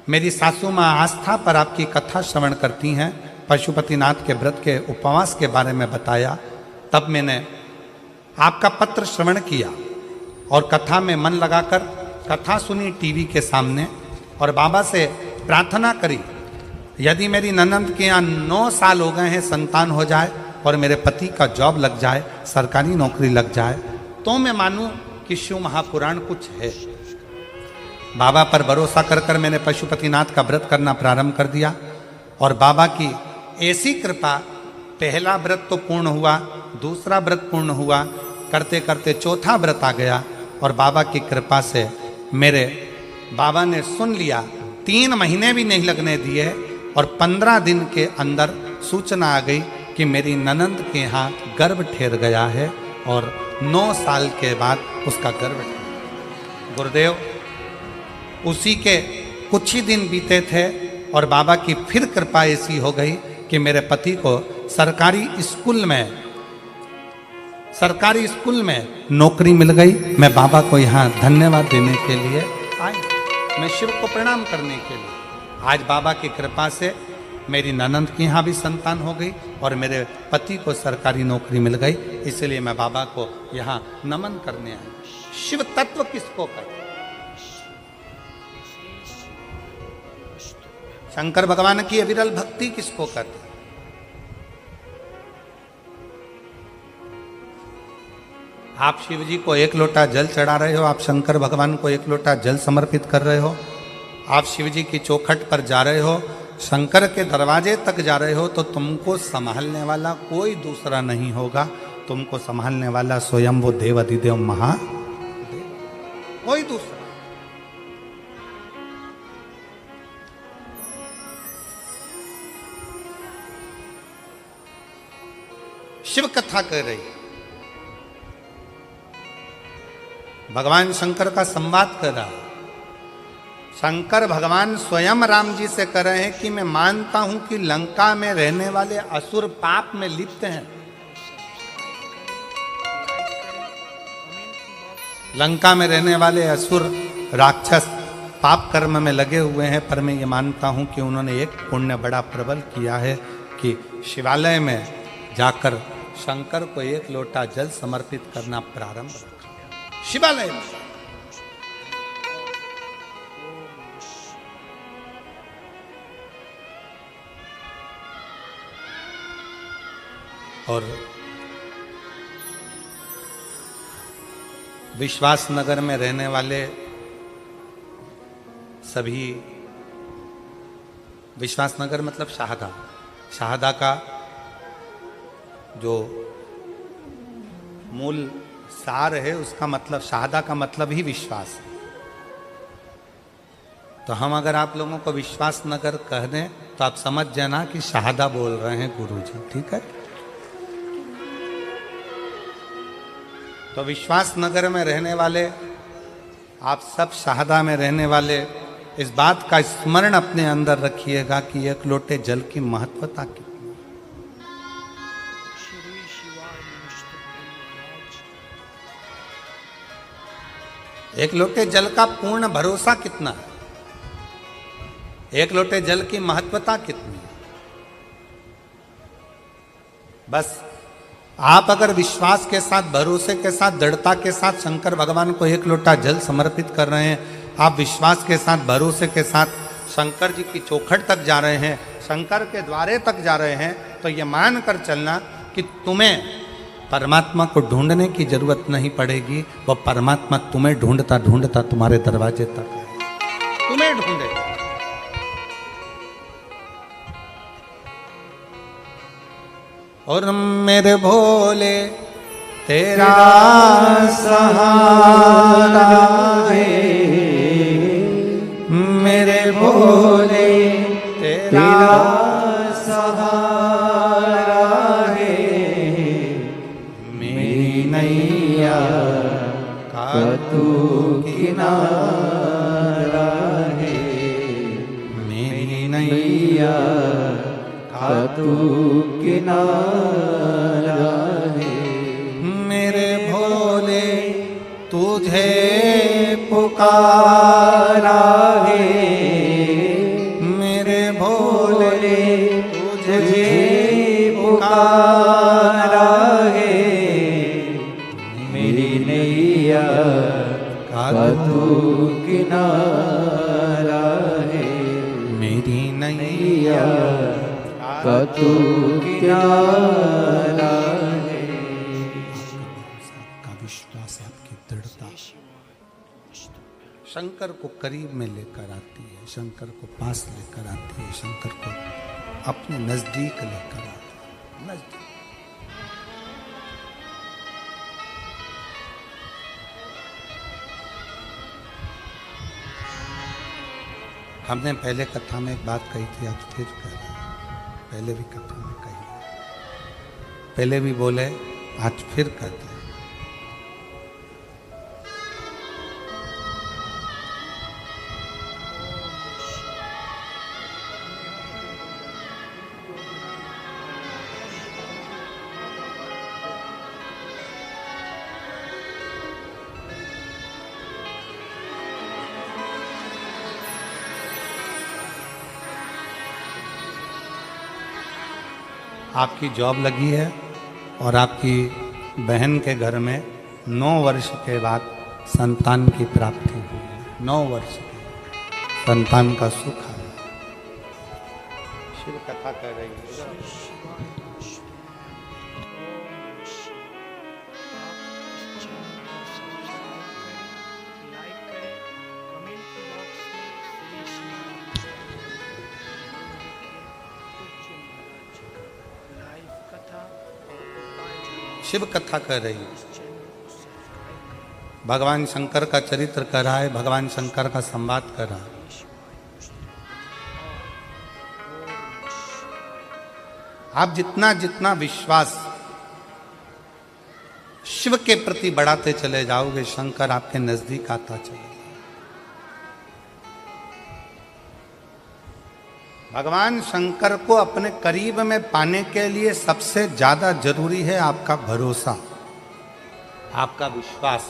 मेरी सासू माँ आस्था पर आपकी कथा श्रवण करती हैं, पशुपतिनाथ के व्रत के उपवास के बारे में बताया। तब मैंने आपका पत्र श्रवण किया और कथा में मन लगाकर कथा सुनी टीवी के सामने और बाबा से प्रार्थना करी, यदि मेरी ननंद के यहाँ 9 साल हो गए हैं, संतान हो जाए और मेरे पति का जॉब लग जाए, सरकारी नौकरी लग जाए, तो मैं मानूं कि शिव महापुराण कुछ है। बाबा पर भरोसा कर कर मैंने पशुपतिनाथ का व्रत करना प्रारंभ कर दिया और बाबा की ऐसी कृपा, पहला व्रत तो पूर्ण हुआ, दूसरा व्रत पूर्ण हुआ, करते करते चौथा व्रत आ गया और बाबा की कृपा से मेरे बाबा ने सुन लिया। 3 महीने भी नहीं लगने दिए और 15 दिन के अंदर सूचना आ गई कि मेरी ननंद के यहाँ गर्भ ठहर गया है और 9 साल के बाद उसका गर्भ ठहरा। गुरुदेव, उसी के कुछ ही दिन बीते थे और बाबा की फिर कृपा ऐसी हो गई कि मेरे पति को सरकारी स्कूल में नौकरी मिल गई। मैं बाबा को यहाँ धन्यवाद देने के लिए आया, मैं शिव को प्रणाम करने के लिए। आज बाबा की कृपा से मेरी ननंद की यहाँ भी संतान हो गई और मेरे पति को सरकारी नौकरी मिल गई, इसलिए मैं बाबा को यहाँ नमन करने आया। शिव तत्व किसको कहते हैं? शंकर भगवान की अविरल भक्ति किसको कहते हैं? आप शिव जी को एक लोटा जल चढ़ा रहे हो, आप शंकर भगवान को एक लोटा जल समर्पित कर रहे हो, आप शिव जी की चौखट पर जा रहे हो, शंकर के दरवाजे तक जा रहे हो, तो तुमको संभालने वाला कोई दूसरा नहीं होगा, तुमको संभालने वाला स्वयं वो देव अधिदेव महादेव, कोई दूसरा। शिव कथा कह रही, भगवान शंकर का संवाद कर रहा। शंकर भगवान स्वयं राम जी से कह रहे हैं कि मैं मानता हूं कि लंका में रहने वाले असुर पाप में लिप्त हैं, लंका में रहने वाले असुर राक्षस पाप कर्म में लगे हुए हैं, पर मैं ये मानता हूं कि उन्होंने एक पुण्य बड़ा प्रबल किया है कि शिवालय में जाकर शंकर को एक लोटा जल समर्पित करना प्रारंभ रखा शिवालय में। और विश्वास नगर में रहने वाले सभी, विश्वास नगर मतलब शाहदा, शाहदा का जो मूल सार है उसका मतलब, शाहदा का मतलब ही विश्वास है। तो हम अगर आप लोगों को विश्वास नगर कह दें तो आप समझ जाना कि शाहदा बोल रहे हैं गुरुजी, ठीक है। तो विश्वास नगर में रहने वाले आप सब, शाहदा में रहने वाले, इस बात का स्मरण अपने अंदर रखिएगा कि एक लोटे जल की महत्वता कितनी। एक लोटे जल का पूर्ण भरोसा कितना है, एक लोटे जल की महत्वता कितनी है। बस आप अगर विश्वास के साथ, भरोसे के साथ, दृढ़ता के साथ शंकर भगवान को एक लोटा जल समर्पित कर रहे हैं, आप विश्वास के साथ, भरोसे के साथ शंकर जी की चौखट तक जा रहे हैं, शंकर के द्वारे तक जा रहे हैं, तो ये मान कर चलना कि तुम्हें परमात्मा को ढूंढने की जरूरत नहीं पड़ेगी, वह परमात्मा तुम्हें ढूंढता ढूंढता तुम्हारे दरवाजे तक आएगा, तुम्हें ढूंढेगा। और मेरे भोले तेरा सहारा है, मेरे भोले तेरा सहारा है, मेरी नैया का तू किनारा है, मेरी नैया का तू किनारा है, मेरे भोले तुझे पुकारा है, मेरे भोले तुझे पुकारा है, मेरी नैया का तू किनारा है, मेरी नैया का तू किनारा है। आपका विश्वास, आपकी दृढ़ता शंकर को करीब में लेकर आती है, शंकर को पास लेकर आती है, शंकर को अपने नजदीक लेकर आती है, नजदीक। हमने पहले कथा में एक बात कही थी, आज फिर कह रहे हैं, पहले भी कथा में कही, पहले भी बोले, आज फिर कहते हैं। आपकी जॉब लगी है और आपकी बहन के घर में 9 वर्ष के बाद संतान की प्राप्ति हुई है। 9 वर्ष के संतान का सुख है। शिव कथा कह रही है। शिव कथा कह रही है। भगवान शंकर का चरित्र कर रहा है, भगवान शंकर का संवाद कर रहा है। आप जितना जितना विश्वास शिव के प्रति बढ़ाते चले जाओगे, शंकर आपके नजदीक आता चलेगा। भगवान शंकर को अपने करीब में पाने के लिए सबसे ज्यादा जरूरी है आपका भरोसा, आपका विश्वास,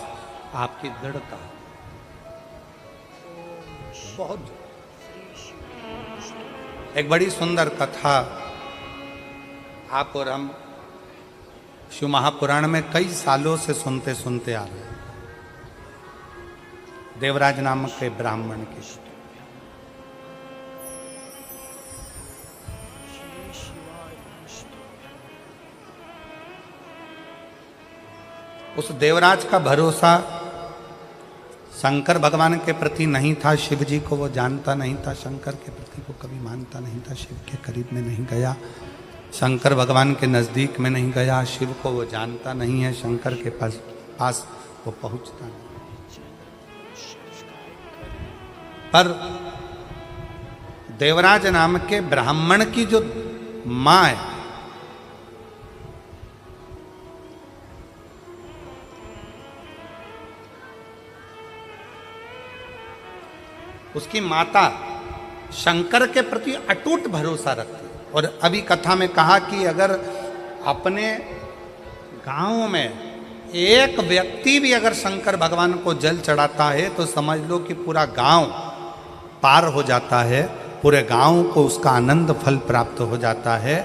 आपकी दृढ़ता। बहुत एक बड़ी सुंदर कथा आप और हम शिव महापुराण में कई सालों से सुनते सुनते आ रहे हैं। देवराज नामक के ब्राह्मण की। उस देवराज का भरोसा शंकर भगवान के प्रति नहीं था। शिव जी को वो जानता नहीं था, शंकर के प्रति वो कभी मानता नहीं था। शिव के करीब में नहीं गया, शंकर भगवान के नजदीक में नहीं गया। शिव को वो जानता नहीं है, शंकर के पास वो पहुंचता नहीं। पर देवराज नाम के ब्राह्मण की जो मां है, उसकी माता शंकर के प्रति अटूट भरोसा रखती। और अभी कथा में कहा कि अगर अपने गांव में एक व्यक्ति भी अगर शंकर भगवान को जल चढ़ाता है तो समझ लो कि पूरा गांव पार हो जाता है, पूरे गांव को उसका आनंद फल प्राप्त हो जाता है।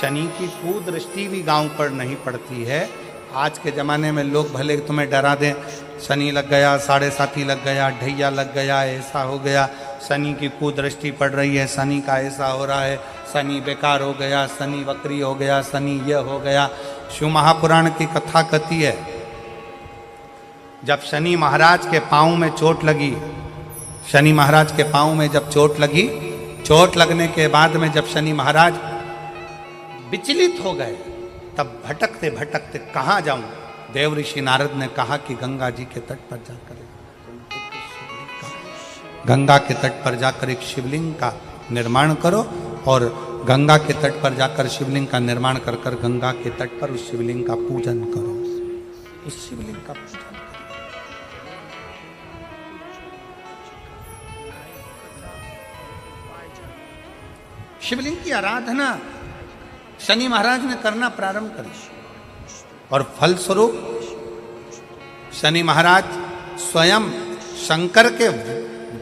शनि की कुदृष्टि भी गांव पर नहीं पड़ती है। आज के ज़माने में लोग भले तुम्हें डरा दें, शनि लग गया, 7.5 लग गया, ढैया लग गया, ऐसा हो गया, शनि की कुदृष्टि पड़ रही है, शनि का ऐसा हो रहा है, शनि बेकार हो गया, शनि वक्री हो गया, शनि यह हो गया। शिव महापुराण की कथा कहती है जब शनि महाराज के पाँव में चोट लगी, शनि महाराज के पाँव में जब चोट लगी, चोट लगने के बाद में जब शनि महाराज विचलित हो गए, तब भटकते भटकते कहाँ जाऊं, देव ऋषि नारद ने कहा कि गंगा जी के तट पर जाकर गंगा के तट पर जाकर एक शिवलिंग का निर्माण करो और गंगा के तट पर जाकर शिवलिंग का निर्माण कर कर गंगा के तट पर उस शिवलिंग का पूजन करो। उस शिवलिंग का पूजन करो। शिवलिंग की आराधना शनि महाराज ने करना प्रारंभ करी और फलस्वरूप शनि महाराज स्वयं शंकर के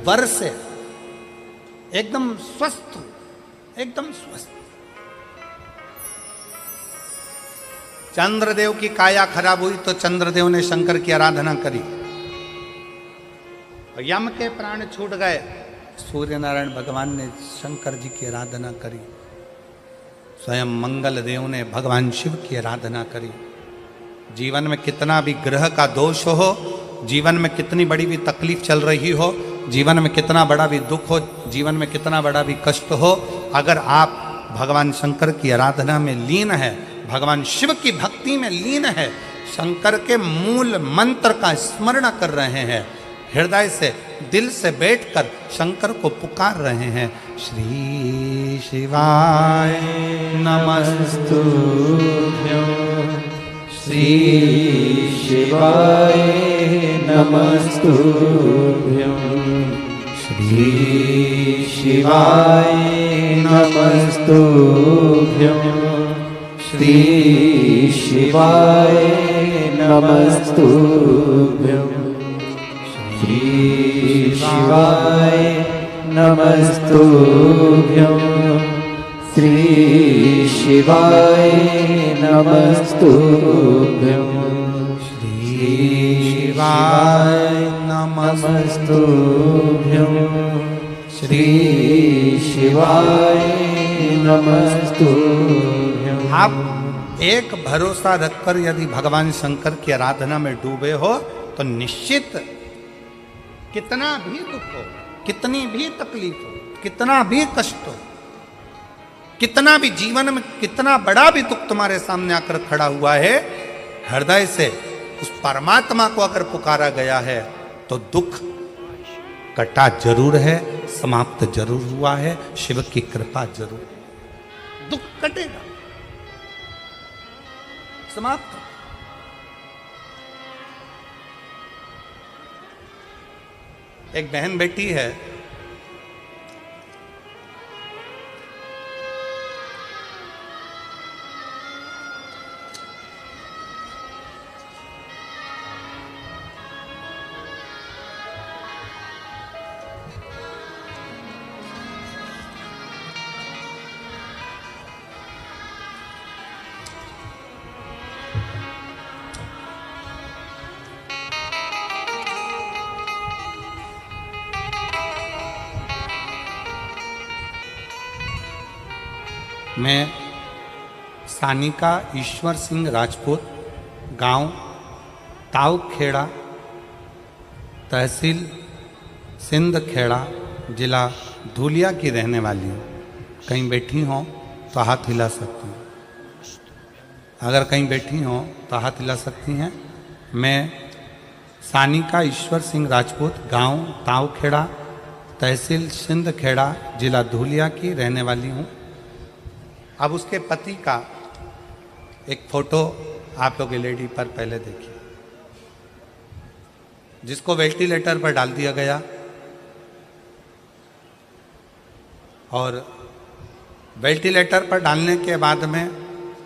वर से एकदम स्वस्थ, एकदम स्वस्थ। चंद्रदेव की काया खराब हुई तो चंद्रदेव ने शंकर की आराधना करी, यम के प्राण छूट गए, सूर्य नारायण भगवान ने शंकर जी की आराधना करी, स्वयं मंगल देव ने भगवान शिव की आराधना करी। जीवन में कितना भी ग्रह का दोष हो, जीवन में कितनी बड़ी भी तकलीफ चल रही हो, जीवन में कितना बड़ा भी दुख हो, जीवन में कितना बड़ा भी कष्ट हो, अगर आप भगवान शंकर की आराधना में लीन है, भगवान शिव की भक्ति में लीन है, शंकर के मूल मंत्र का स्मरण कर रहे हैं, हृदय से दिल से बैठकर शंकर को पुकार रहे हैं, श्री शिवाय नमस्तुभ्यं, श्री शिवाय नमस्तुभ्यं, श्री शिवाय नमस्तुभ्यं, श्री शिवाय नमस्तुभ्यं, श्री शिवाय नमस्तुभ्यं, श्री शिवाय नमस्तुभ्यं श्री शिवाय नमस्तुभ्यं श्री शिवाय नमस्तुभ्यं। आप एक भरोसा रखकर यदि भगवान शंकर की आराधना में डूबे हो तो निश्चित कितना भी दुख हो, कितनी भी तकलीफ हो, कितना भी कष्ट हो, कितना भी जीवन में कितना बड़ा भी दुख तुम्हारे सामने आकर खड़ा हुआ है, हृदय से उस परमात्मा को अगर पुकारा गया है तो दुख कटा जरूर है, समाप्त जरूर हुआ है, शिव की कृपा जरूर, दुख कटेगा, समाप्त। एक बहन बेटी है, मैं सानिका ईश्वर सिंह राजपूत, गांव ताऊखेड़ा, तहसील सिंध खेड़ा, जिला धुलिया की रहने वाली हूँ। कहीं बैठी हो तो हाथ हिला सकती हूँ, अगर कहीं बैठी हो तो हाथ हिला सकती हैं। मैं सानिका ईश्वर सिंह राजपूत, गांव ताऊखेड़ा, तहसील सिंध खेड़ा, जिला धुलिया की रहने वाली हूँ। अब उसके पति का एक फोटो आप लोग एलईडी पर पहले देखिए, जिसको वेंटिलेटर पर डाल दिया गया और वेंटिलेटर पर डालने के बाद में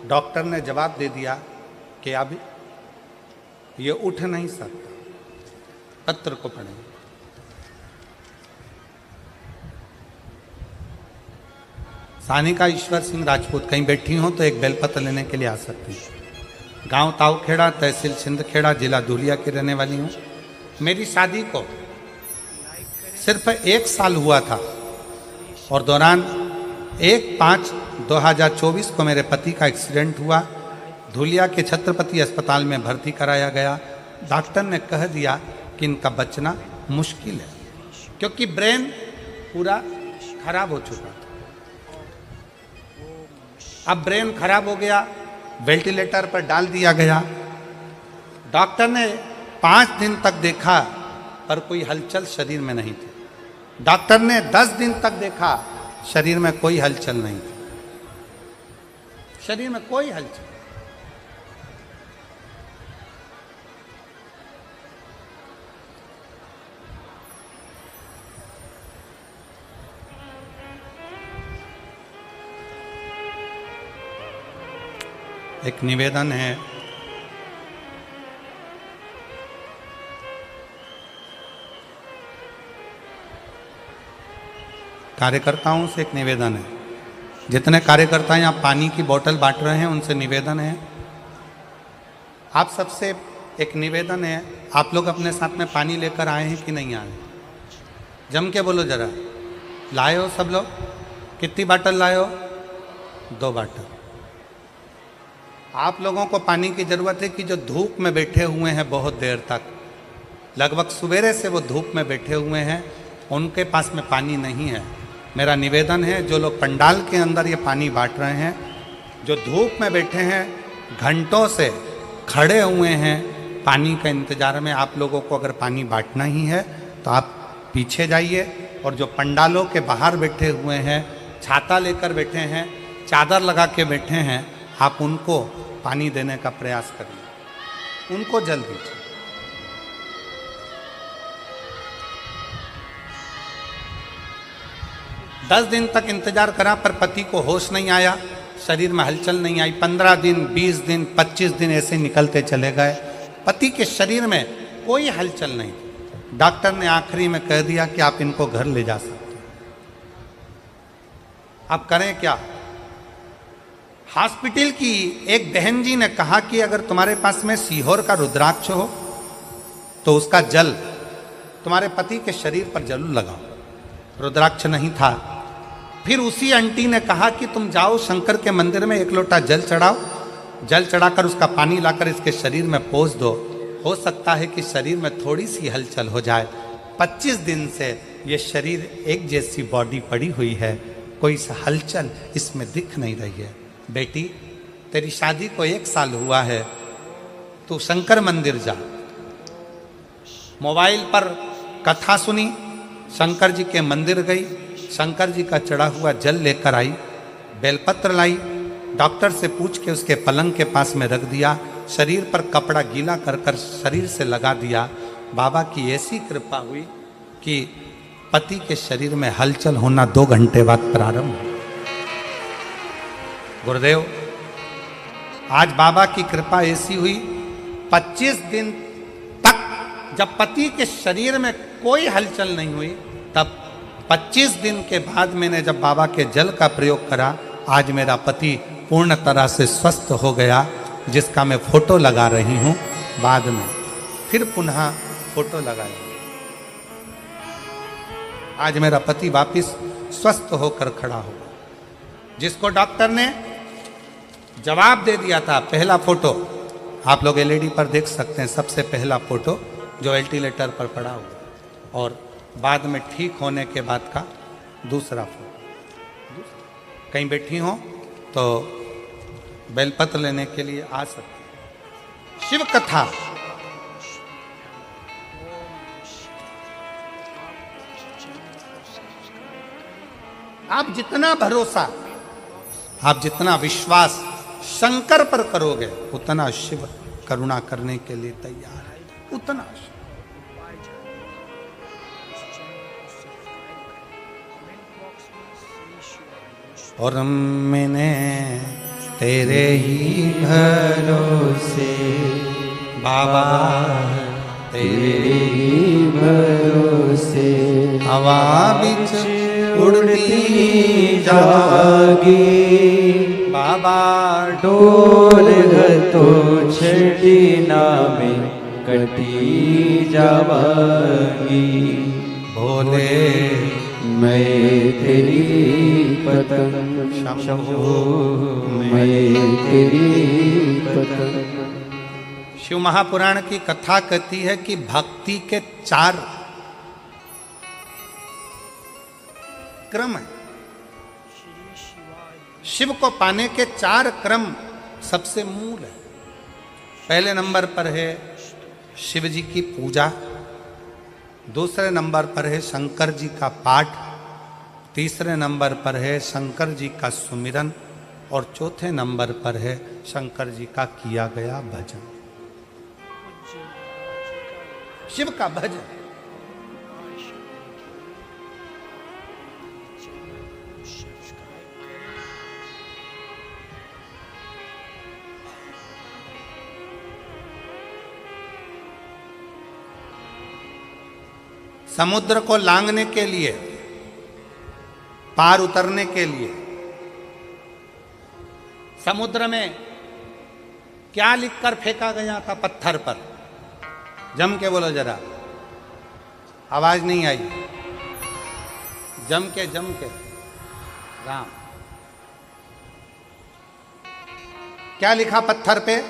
डॉक्टर ने जवाब दे दिया कि अब ये उठ नहीं सकता। पत्र को पढ़ें। सानिका ईश्वर सिंह राजपूत, कहीं बैठी हो तो एक बेलपत्र लेने के लिए आ सकती हैं। गांव ताऊखेड़ा, तहसील सिंधखेड़ा, जिला धुलिया की रहने वाली हूँ। मेरी शादी को सिर्फ 1 साल हुआ था और दौरान 1/5/2024 को मेरे पति का एक्सीडेंट हुआ। धुलिया के छत्रपति अस्पताल में भर्ती कराया गया। डॉक्टर ने कह दिया कि इनका बचना मुश्किल है, क्योंकि ब्रेन पूरा खराब हो चुका था। अब ब्रेन खराब हो गया, वेंटिलेटर पर डाल दिया गया। डॉक्टर ने 5 दिन तक देखा पर कोई हलचल शरीर में नहीं थी। डॉक्टर ने 10 दिन तक देखा, शरीर में कोई हलचल नहीं थी, शरीर में कोई हलचल। एक निवेदन है, कार्यकर्ताओं से एक निवेदन है। जितने कार्यकर्ता यहाँ पानी की बोतल बांट रहे हैं उनसे निवेदन है, आप सबसे एक निवेदन है, आप लोग अपने साथ में पानी लेकर आए हैं कि नहीं आए? जम के बोलो जरा। लाए हो सब लोग? कितनी बाटल लाए हो? 2 बाटल। आप लोगों को पानी की ज़रूरत है कि जो धूप में बैठे हुए हैं बहुत देर तक, लगभग सवेरे से वो धूप में बैठे हुए हैं, उनके पास में पानी नहीं है। मेरा निवेदन है, जो लोग पंडाल के अंदर ये पानी बांट रहे हैं, जो धूप में बैठे हैं, घंटों से खड़े हुए हैं पानी का इंतज़ार में, आप लोगों को अगर पानी बांटना ही है तो आप पीछे जाइए। और जो पंडालों के बाहर बैठे हुए हैं, छाता लेकर बैठे हैं, चादर लगा के बैठे हैं, आप उनको पानी देने का प्रयास करिए, उनको जल दीजिए। दस दिन तक इंतजार करा पर पति को होश नहीं आया, शरीर में हलचल नहीं आई। 15 दिन, 20 दिन, 25 दिन ऐसे निकलते चले गए, पति के शरीर में कोई हलचल नहीं। डॉक्टर ने आखिरी में कह दिया कि आप इनको घर ले जा सकते हैं। अब करें क्या? हॉस्पिटल की एक बहन जी ने कहा कि अगर तुम्हारे पास में सीहोर का रुद्राक्ष हो तो उसका जल तुम्हारे पति के शरीर पर जरूर लगाओ। रुद्राक्ष नहीं था। फिर उसी आंटी ने कहा कि तुम जाओ शंकर के मंदिर में 1 लोटा जल चढ़ाओ, जल चढ़ाकर उसका पानी लाकर इसके शरीर में पोंछ दो, हो सकता है कि शरीर में थोड़ी सी हलचल हो जाए। 25 दिन से ये शरीर एक जैसी बॉडी पड़ी हुई है, कोई सा हलचल इसमें दिख नहीं रही है। बेटी, तेरी शादी को 1 साल हुआ है, तू शंकर मंदिर जा। मोबाइल पर कथा सुनी, शंकर जी के मंदिर गई, शंकर जी का चढ़ा हुआ जल लेकर आई, बेलपत्र लाई, डॉक्टर से पूछ के उसके पलंग के पास में रख दिया, शरीर पर कपड़ा गीला कर कर शरीर से लगा दिया। बाबा की ऐसी कृपा हुई कि पति के शरीर में हलचल होना 2 घंटे बाद प्रारंभ हुआ। गुरुदेव, आज बाबा की कृपा ऐसी हुई, 25 दिन तक जब पति के शरीर में कोई हलचल नहीं हुई, तब 25 दिन के बाद मैंने जब बाबा के जल का प्रयोग करा, आज मेरा पति पूर्ण तरह से स्वस्थ हो गया, जिसका मैं फोटो लगा रही हूँ। बाद में फिर पुनः फोटो लगाई। आज मेरा पति वापिस स्वस्थ होकर खड़ा हुआ। जिसको डॉक्टर ने जवाब दे दिया था, पहला फोटो आप लोग एलईडी पर देख सकते हैं, सबसे पहला फोटो जो वेंटिलेटर पर पड़ा हुआ, और बाद में ठीक होने के बाद का दूसरा फोटो। कहीं बैठी हो तो बेलपत्र लेने के लिए आ सकते। शिव कथा आप जितना भरोसा, आप जितना विश्वास शंकर पर करोगे, उतना शिव करुणा करने के लिए तैयार है, उतना शिव। और मैंने तेरे ही भरोसे बाबा, तेरे ही भरोसे हवा बिच उड़ती जागी बाबा, डोल तो छठी नामे कटी जावागी। भोले मैं तेरी पतंग शंभो, मैं तेरी पतंग। शिव महापुराण की कथा कहती है कि भक्ति के 4 क्रम है। शिव को पाने के 4 क्रम सबसे मूल है। पहले नंबर पर है शिव जी की पूजा, दूसरे नंबर पर है शंकर जी का पाठ, तीसरे नंबर पर है शंकर जी का सुमिरन, और चौथे नंबर पर है शंकर जी का किया गया भजन। शिव का भजन। समुद्र को लांघने के लिए, पार उतरने के लिए, समुद्र में क्या लिखकर फेंका गया था पत्थर पर? जम के बोलो जरा, आवाज नहीं आई। जम के राम। क्या लिखा पत्थर पे?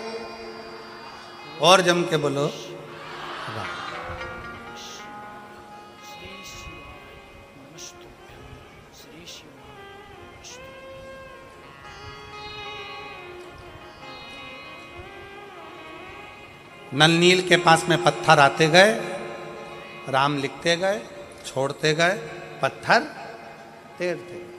और जम के बोलो राम। नल नील के पास में पत्थर आते गए, राम लिखते गए, छोड़ते गए, पत्थर तैरते गए।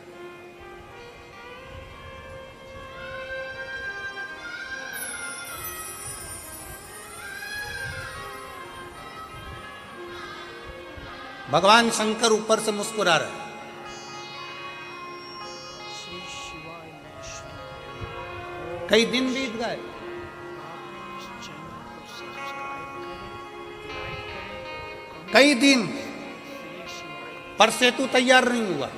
भगवान शंकर ऊपर से मुस्कुरा रहे। कई दिन बीत गए, कई दिन, पर सेतु तैयार नहीं हुआ।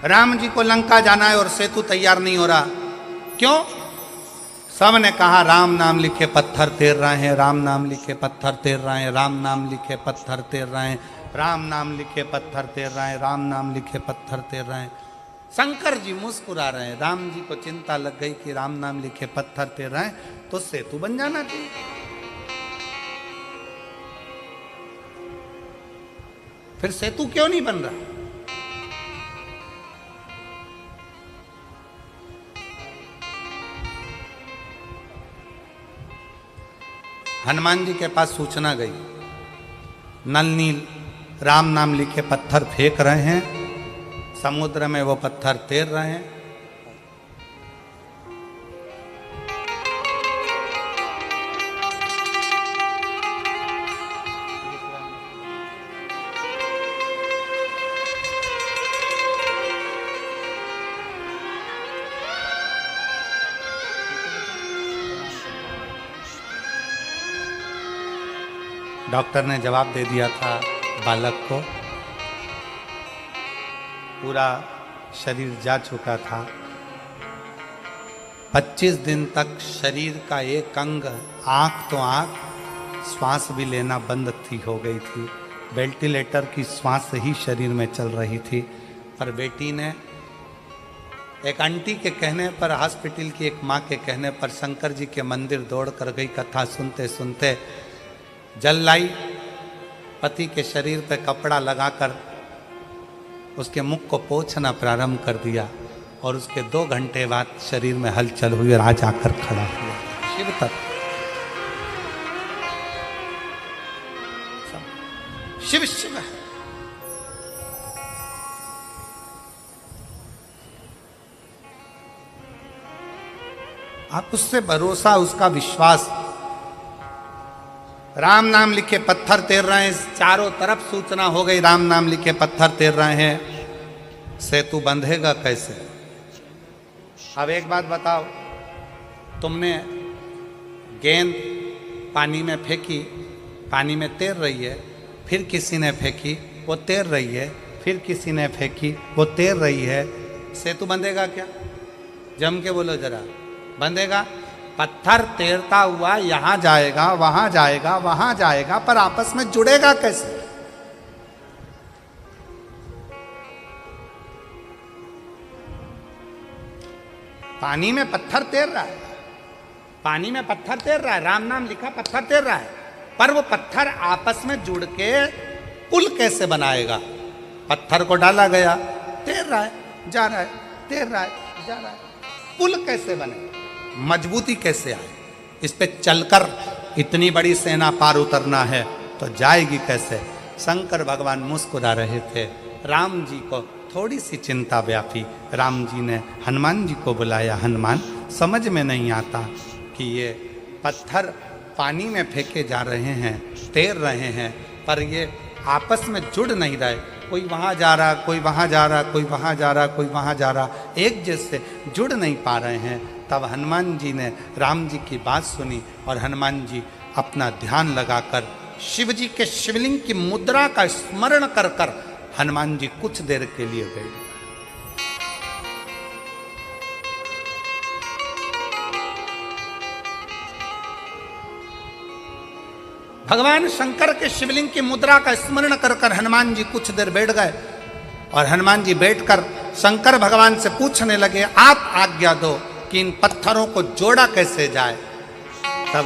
राम जी को लंका जाना है और सेतु तैयार नहीं हो रहा। क्यों? सब ने कहा राम नाम लिखे पत्थर तैर रहे हैं, राम नाम लिखे पत्थर तैर रहे हैं, राम नाम लिखे पत्थर तैर रहे हैं, राम नाम लिखे पत्थर तैर रहे हैं, राम नाम लिखे पत्थर तैर रहे हैं। शंकर जी मुस्कुरा रहे हैं। राम जी को चिंता लग गई कि राम नाम लिखे पत्थर तैर रहे हैं तो सेतु बन जाना चाहिए। फिर सेतु क्यों नहीं बन रहा? हनुमान जी के पास सूचना गई, नल नील राम नाम लिखे पत्थर फेंक रहे हैं, समुद्र में वो पत्थर तैर रहे हैं। डॉक्टर ने जवाब दे दिया था बालक को, पूरा शरीर जा चुका था। 25 दिन तक शरीर का एक अंग, आँख तो आँख, श्वास भी लेना बंद थी हो गई थी। वेंटिलेटर की श्वास ही शरीर में चल रही थी। पर बेटी ने एक आंटी के कहने पर, हॉस्पिटल की एक माँ के कहने पर शंकर जी के मंदिर दौड़ कर गई। कथा सुनते सुनते जल लाई, पति के शरीर पे कपड़ा लगाकर उसके मुख को पोंछना प्रारंभ कर दिया और उसके 2 घंटे बाद शरीर में हलचल हुई और आज आकर खड़ा हुआ। शिव तत्व, शिव शिव। आप उससे भरोसा, उसका विश्वास। राम नाम लिखे पत्थर तैर रहे हैं, चारों तरफ सूचना हो गई राम नाम लिखे पत्थर तैर रहे हैं। सेतु बंधेगा कैसे? अब एक बात बताओ, तुमने गेंद पानी में फेंकी, पानी में तैर रही है, फिर किसी ने फेंकी, वो तैर रही है, फिर किसी ने फेंकी, वो तैर रही है। सेतु बंधेगा क्या? जम के बोलो जरा, बंधेगा? पत्थर तैरता हुआ यहां जाएगा, वहां जाएगा, वहां जाएगा, पर आपस में जुड़ेगा कैसे? पानी में पत्थर तैर रहा है, पानी में पत्थर तैर रहा है, राम नाम लिखा पत्थर तैर रहा है, पर वो पत्थर आपस में जुड़ के पुल कैसे बनाएगा? पत्थर को डाला गया, तैर रहा है, जा रहा है, तैर रहा है, जा रहा है, पुल कैसे बने? मजबूती कैसे आए? इस पे चलकर इतनी बड़ी सेना पार उतरना है तो जाएगी कैसे? शंकर भगवान मुस्कुरा रहे थे। राम जी को थोड़ी सी चिंता व्यापी। राम जी ने हनुमान जी को बुलाया। हनुमान, समझ में नहीं आता कि ये पत्थर पानी में फेंके जा रहे हैं, तैर रहे हैं, पर ये आपस में जुड़ नहीं रहे। कोई वहाँ जा रहा, कोई वहाँ जा रहा, कोई वहाँ जा रहा, कोई वहाँ जा रहा, एक जैसे जुड़ नहीं पा रहे हैं। तब हनुमान जी ने राम जी की बात सुनी और हनुमान जी अपना ध्यान लगाकर शिव जी के शिवलिंग की मुद्रा का स्मरण कर कर हनुमान जी कुछ देर के लिए गए। भगवान शंकर के शिवलिंग की मुद्रा का स्मरण कर कर हनुमान जी कुछ देर बैठ गए और हनुमान जी बैठकर शंकर भगवान से पूछने लगे, आप आज्ञा दो कि इन पत्थरों को जोड़ा कैसे जाए। तब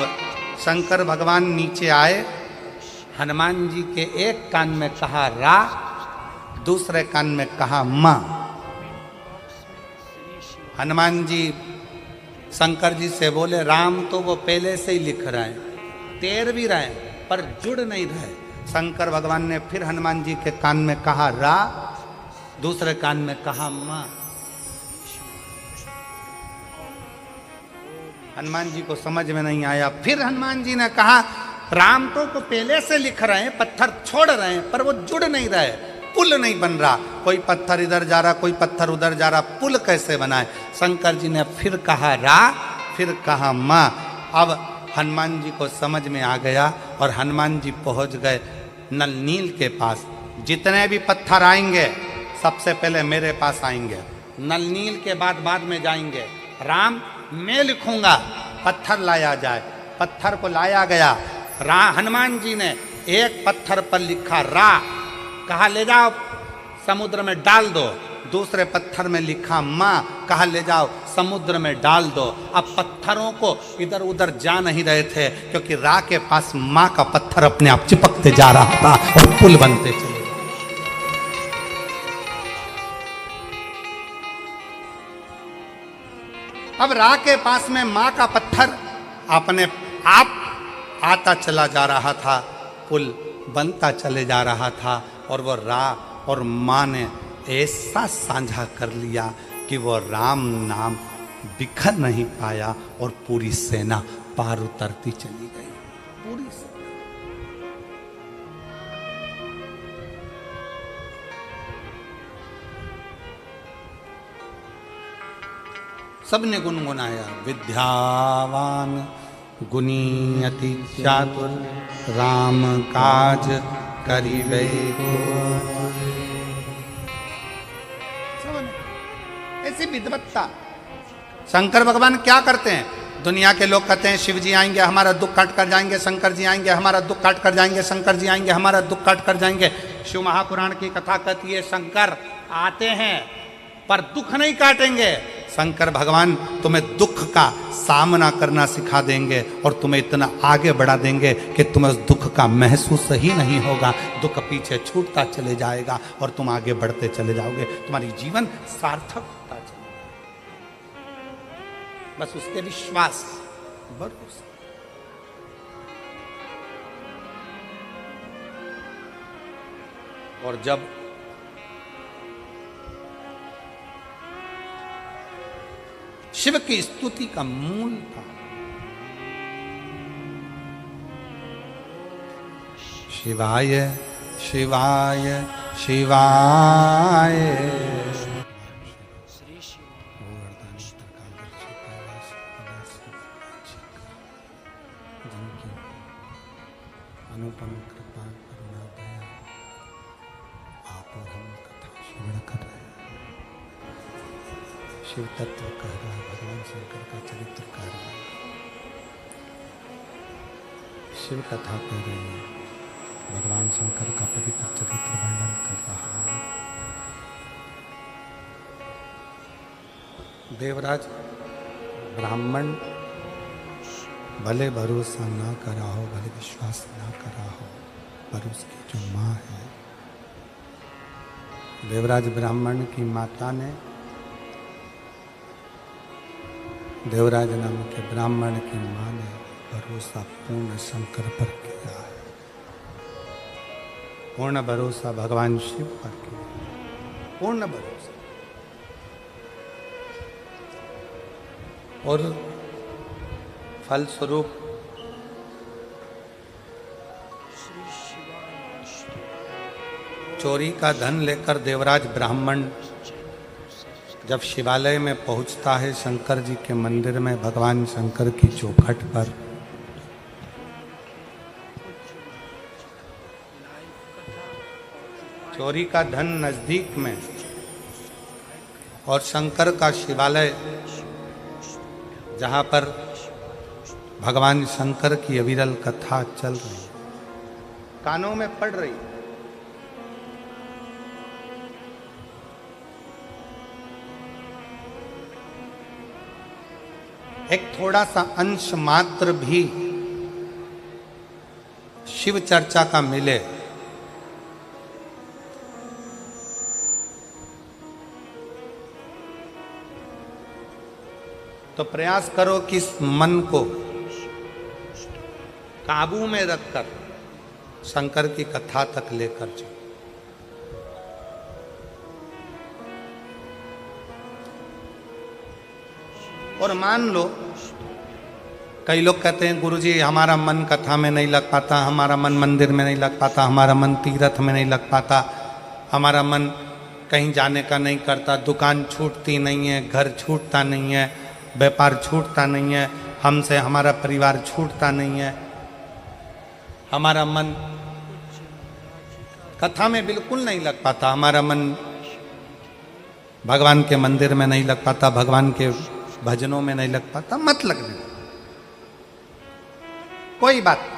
शंकर भगवान नीचे आए, हनुमान जी के एक कान में कहा रा, दूसरे कान में कहा मां। हनुमान जी शंकर जी से बोले, राम तो वो पहले से ही लिख रहे हैं, तैर भी रहे हैं, पर जुड़ नहीं रहे। शंकर भगवान ने फिर हनुमान जी के कान में कहा रा, दूसरे कान में कहा मां। हनुमान जी को समझ में नहीं आया। फिर हनुमान जी ने कहा, राम तो पहले से लिख रहे हैं, पत्थर छोड़ रहे हैं, पर वो जुड़ नहीं रहे, पुल नहीं बन रहा। कोई पत्थर इधर जा रहा, कोई पत्थर उधर जा रहा, पुल कैसे बनाए? शंकर जी ने फिर कहा रा, फिर कहा मां। अब हनुमान जी को समझ में आ गया और हनुमान जी पहुंच गए नल नील के पास। जितने भी पत्थर आएंगे सबसे पहले मेरे पास आएंगे, नल नील के बाद में जाएंगे। राम मैं लिखूंगा, पत्थर लाया जाए। पत्थर को लाया गया। हनुमान जी ने एक पत्थर पर लिखा रा, कहा ले जाओ समुद्र में डाल दो। दूसरे पत्थर में लिखा माँ, कहा ले जाओ समुद्र में डाल दो। अब पत्थरों को इधर उधर जा नहीं रहे थे, क्योंकि रा के पास माँ का पत्थर अपने आप चिपकते जा रहा था और पुल बनते चले। अब रा के पास में माँ का पत्थर अपने आप आता चला जा रहा था, पुल बनता चले जा रहा था। और वो रा और माँ ने ऐसा साझा कर लिया कि वो राम नाम बिखर नहीं पाया और पूरी सेना पार उतरती चली गई। पूरी सेना। सबने गुनगुनाया, विद्यावान गुणी अति चातुर, राम काज करिबे को। ऐसी विद्वत्ता। शंकर भगवान क्या करते हैं? दुनिया के लोग कहते हैं शिव जी आएंगे हमारा दुख काट कर जाएंगे, शंकर जी आएंगे हमारा दुख काट कर जाएंगे, शंकर जी आएंगे हमारा दुख काट कर जाएंगे। शिव महापुराण की कथा कहती है शंकर आते हैं पर दुख नहीं काटेंगे। शंकर भगवान तुम्हें दुख का सामना करना सिखा देंगे और तुम्हें इतना आगे बढ़ा देंगे कि तुम्हें उस दुख का महसूस ही नहीं होगा। दुख पीछे छूटता चले जाएगा और तुम आगे बढ़ते चले जाओगे। तुम्हारी जीवन सार्थक होता चलेगा। बस उसके विश्वास, भरोसा। और जब शिव की स्तुति का मूल था, शिवाय शिवाय शिवाय, अनुपम कृपा करुणा दया, आप और हम कथा श्रवण कर रहे हैं। शिव तत्व कह रहा है, भगवान शंकर का चरित्र कह रहा है, शिव कथा कह रही है, भगवान शंकर का पवित्र चरित्र वर्णन कर रहा है। देवराज ब्राह्मण भले भरोसा ना करा हो, भले विश्वास ना करा हो, पर उसकी जो माँ है, देवराज ब्राह्मण की माता ने देवराज नाम के ब्राह्मण की माँ ने भरोसा पूर्ण शंकर पर किया है, पूर्ण भरोसा भगवान शिव पर किया, पूर्ण भरोसा। और फलस्वरूप चोरी का धन लेकर देवराज ब्राह्मण जब शिवालय में पहुंचता है, शंकर जी के मंदिर में, भगवान शंकर की चौखट पर, चोरी का धन नजदीक में और शंकर का शिवालय जहां पर भगवान शंकर की अविरल कथा चल रही, कानों में पड़ रही। एक थोड़ा सा अंश मात्र भी शिव चर्चा का मिले तो प्रयास करो कि इस मन को काबू में रखकर शंकर की कथा तक लेकर जाओ। और मान लो, कई लोग कहते हैं गुरुजी हमारा मन कथा में नहीं लग पाता, हमारा मन मंदिर में नहीं लग पाता, हमारा मन तीर्थ में नहीं लग पाता, हमारा मन कहीं जाने का नहीं करता, दुकान छूटती नहीं है, घर छूटता नहीं है, व्यापार छूटता नहीं है, हमसे हमारा परिवार छूटता नहीं है, हमारा मन कथा में बिल्कुल नहीं लग पाता, हमारा मन भगवान के मंदिर में नहीं लग पाता, भगवान के भजनों में नहीं लग पाता, मत लगने दो, कोई बात नहीं।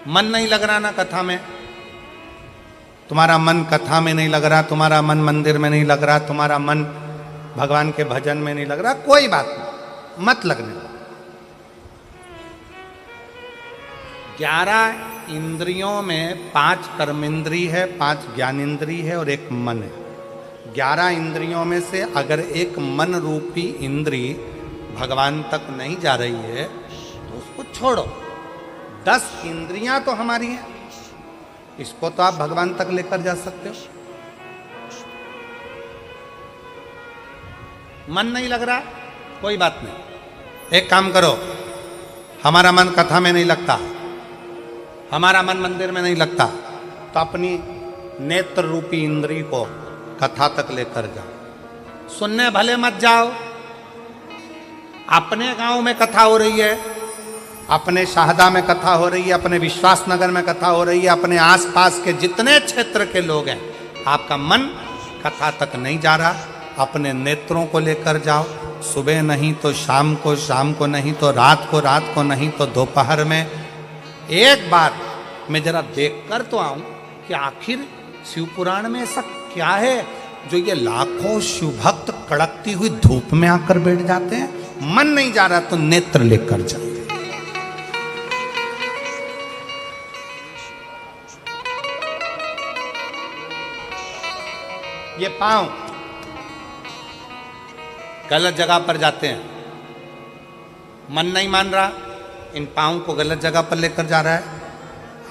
मन नहीं लग रहा ना कथा में, तुम्हारा मन कथा में नहीं लग रहा, तुम्हारा मन मंदिर में नहीं लग रहा, तुम्हारा मन भगवान के भजन में नहीं लग रहा, कोई बात नहीं, मत लगने दो। 11 इंद्रियों में 5 कर्मेंद्री है, 5 ज्ञानेंद्री है और 1 मन है। 11 इंद्रियों में से अगर एक मन रूपी इंद्री भगवान तक नहीं जा रही है तो उसको छोड़ो। 10 इंद्रियां तो हमारी हैं, इसको तो आप भगवान तक लेकर जा सकते हो। मन नहीं लग रहा, कोई बात नहीं, एक काम करो, हमारा मन कथा में नहीं लगता, हमारा मन मंदिर में नहीं लगता, तो अपनी नेत्र रूपी इंद्री को कथा तक लेकर जाओ। सुनने भले मत जाओ, अपने गांव में कथा हो रही है, अपने शाहदा में कथा हो रही है, अपने विश्वास नगर में कथा हो रही है, अपने आसपास के जितने क्षेत्र के लोग हैं, आपका मन कथा तक नहीं जा रहा, अपने नेत्रों को लेकर जाओ। सुबह नहीं तो शाम को नहीं तो रात को नहीं तो दोपहर में। एक बार मैं जरा देख कर तो आऊं कि आखिर शिव पुराण में ऐसा क्या है जो ये लाखों शिव भक्त कड़कती हुई धूप में आकर बैठ जाते हैं। मन नहीं जा रहा तो नेत्र लेकर जाओ। ये पांव गलत जगह पर जाते हैं, मन नहीं मान रहा, इन पांव को गलत जगह पर लेकर जा रहा है।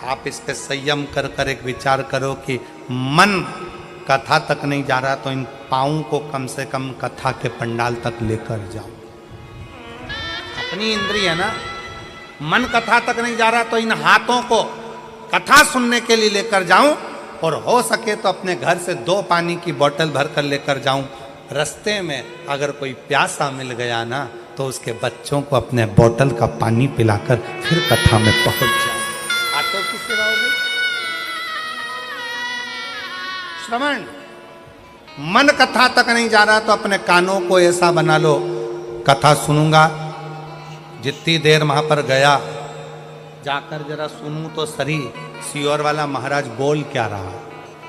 आप इस पे संयम कर कर एक विचार करो कि मन कथा तक नहीं जा रहा तो इन पांव को कम से कम कथा के पंडाल तक लेकर जाओ। अपनी इंद्रिय है ना, मन कथा तक नहीं जा रहा तो इन हाथों को कथा सुनने के लिए लेकर जाऊं, और हो सके तो अपने घर से 2 पानी की बोतल भरकर लेकर जाऊं। रास्ते में अगर कोई प्यासा मिल गया ना तो उसके बच्चों को अपने बोतल का पानी पिलाकर फिर कथा में पहुंच जाओ। आटो की सेवा हो गई। श्रवण, मन कथा तक नहीं जा रहा तो अपने कानों को ऐसा बना लो, कथा सुनूंगा, जितनी देर वहां पर गया जाकर जरा सुनूं तो सही सियोर वाला महाराज बोल क्या रहा।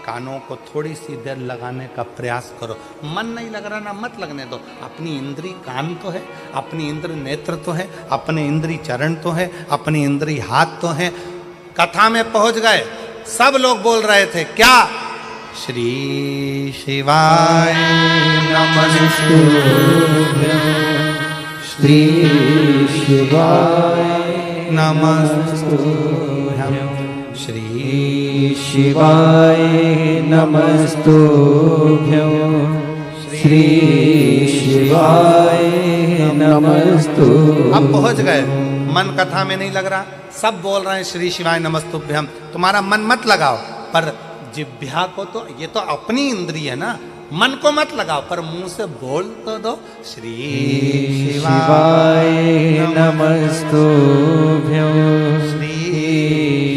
कानों को थोड़ी सी देर लगाने का प्रयास करो। मन नहीं लग रहा ना, मत लगने दो। अपनी इंद्री कान तो है, अपनी इंद्री नेत्र तो है, अपने इंद्री चरण तो है, अपनी इंद्री हाथ तो है। कथा में पहुंच गए, सब लोग बोल रहे थे क्या? श्री शिवाय नमस्तुभ्यं, श्री शिवाय नमस्तुभ्यं, श्री शिवाय नमस्तुभ्यं, श्री शिवाय नमस्तुभ्यं। अब पहुंच गए, मन कथा में नहीं लग रहा, सब बोल रहे हैं श्री शिवाय नमस्तुभ्यं। तुम्हारा मन मत लगाओ, पर जिह्वा को तो, ये तो अपनी इंद्रिय है ना, मन को मत लगाओ, पर मुंह से बोल तो दो श्री शिवाय नमस्तुभ्यं, श्री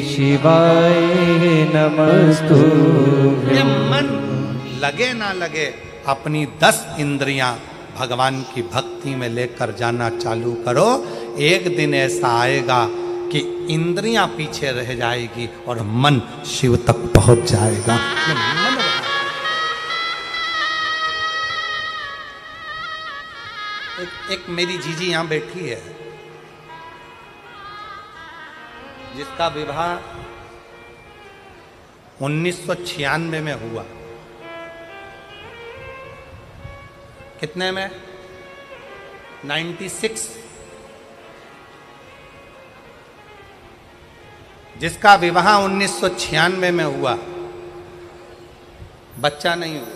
शिवाय नमस्तुभ्यं। ये मन लगे ना लगे, अपनी 10 इंद्रियां भगवान की भक्ति में लेकर जाना चालू करो। एक दिन ऐसा आएगा कि इंद्रियां पीछे रह जाएगी और मन शिव तक पहुंच जाएगा। एक मेरी जीजी यहां बैठी है, जिसका विवाह 1996 में हुआ। कितने में? 96। जिसका विवाह 1996 में हुआ, बच्चा नहीं हुआ।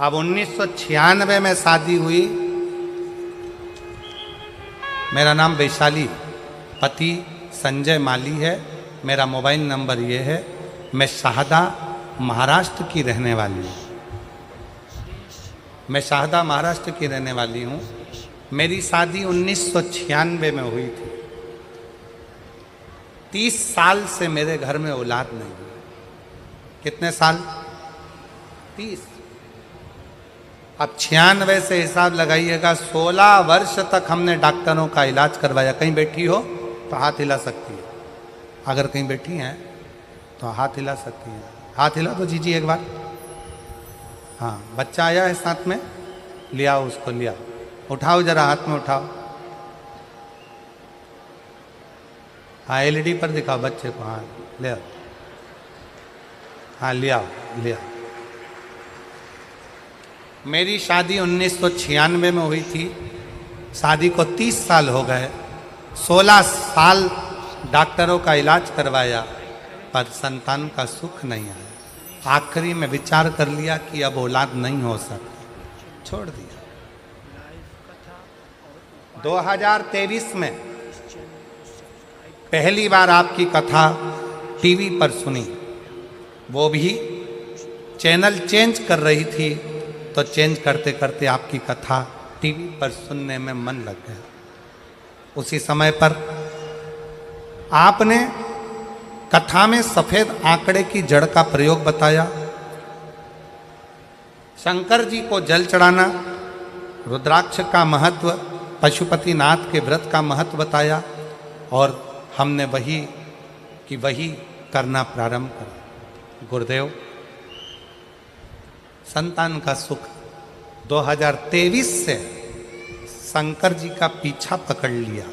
अब 1996 में शादी हुई। मेरा नाम वैशाली, पति संजय माली है, मेरा मोबाइल नंबर ये है। मैं शाहदा महाराष्ट्र की रहने वाली हूँ, मैं शाहदा महाराष्ट्र की रहने वाली हूँ। मेरी शादी 1996 में हुई थी। 30 साल से मेरे घर में औलाद नहीं हुई। कितने साल? 30। अब 96 से हिसाब लगाइएगा, 16 वर्ष तक हमने डॉक्टरों का इलाज करवाया। कहीं बैठी हो तो हाथ हिला सकती है, अगर कहीं बैठी हैं तो हाथ हिला सकती है। हाथ हिला दो जीजी एक बार। हाँ, बच्चा आया है साथ में, ले आओ उसको, ले आओ, उठाओ जरा, हाथ में उठाओ। हाँ, एलईडी पर दिखाओ बच्चे को। हाँ, ले आओ, हाँ ले आओ, ले आओ। मेरी शादी 1996 में हुई थी। शादी को 30 साल हो गए। 16 साल डॉक्टरों का इलाज करवाया, पर संतान का सुख नहीं आया। आखिरी में विचार कर लिया कि अब औलाद नहीं हो सकती, छोड़ दिया। 2023 में पहली बार आपकी कथा टीवी पर सुनी, वो भी चैनल चेंज कर रही थी, तो चेंज करते करते आपकी कथा टीवी पर सुनने में मन लग गया। उसी समय पर आपने कथा में सफेद आंकड़े की जड़ का प्रयोग बताया, शंकर जी को जल चढ़ाना, रुद्राक्ष का महत्व, पशुपतिनाथ के व्रत का महत्व बताया, और हमने वही करना प्रारंभ करा। गुरुदेव, संतान का सुख 2023 से शंकर जी का पीछा पकड़ लिया।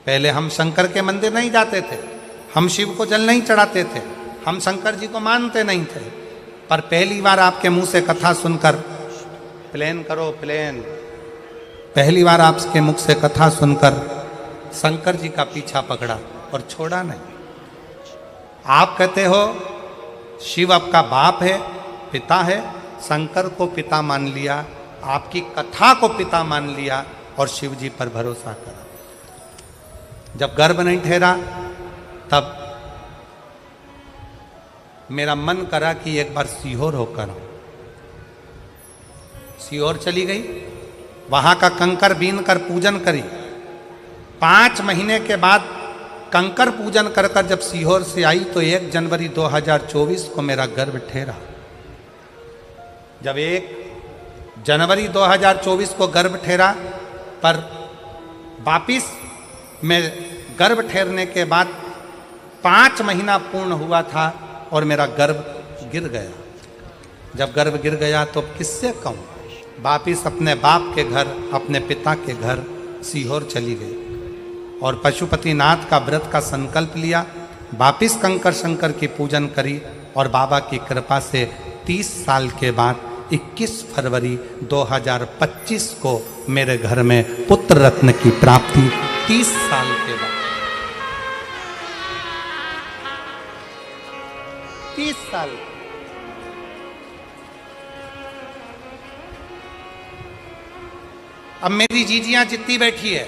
पहले हम शंकर के मंदिर नहीं जाते थे, हम शिव को जल नहीं चढ़ाते थे, हम शंकर जी को मानते नहीं थे, पर पहली बार आपके मुंह से कथा सुनकर, प्लेन करो प्लेन, पहली बार आपके मुख से कथा सुनकर शंकर जी का पीछा पकड़ा और छोड़ा नहीं। आप कहते हो शिव आपका बाप है, पिता है, शंकर को पिता मान लिया, आपकी कथा को पिता मान लिया और शिव जी पर भरोसा करा। जब गर्भ नहीं ठहरा तब मेरा मन करा कि एक बार सीहोर होकर आऊं। सीहोर चली गई, वहां का कंकर बीन कर पूजन करी। 5 महीने के बाद कंकर पूजन कर कर जब सीहोर से आई तो 1 जनवरी 2024 को मेरा गर्भ ठहरा। जब 1 जनवरी 2024 को गर्भ ठहरा, पर वापिस में गर्भ ठहरने के बाद 5 महीना पूर्ण हुआ था और मेरा गर्भ गिर गया। जब गर्भ गिर गया तो किससे कहूँ, वापिस अपने बाप के घर, अपने पिता के घर सीहोर चली गई और पशुपतिनाथ का व्रत का संकल्प लिया। वापिस कंकर शंकर की पूजन करी और बाबा की कृपा से 30 साल के बाद 21 फरवरी 2025 को मेरे घर में पुत्र रत्न की प्राप्ति। 30 साल के बाद, 30 साल। अब मेरी जीजियां जितनी बैठी है,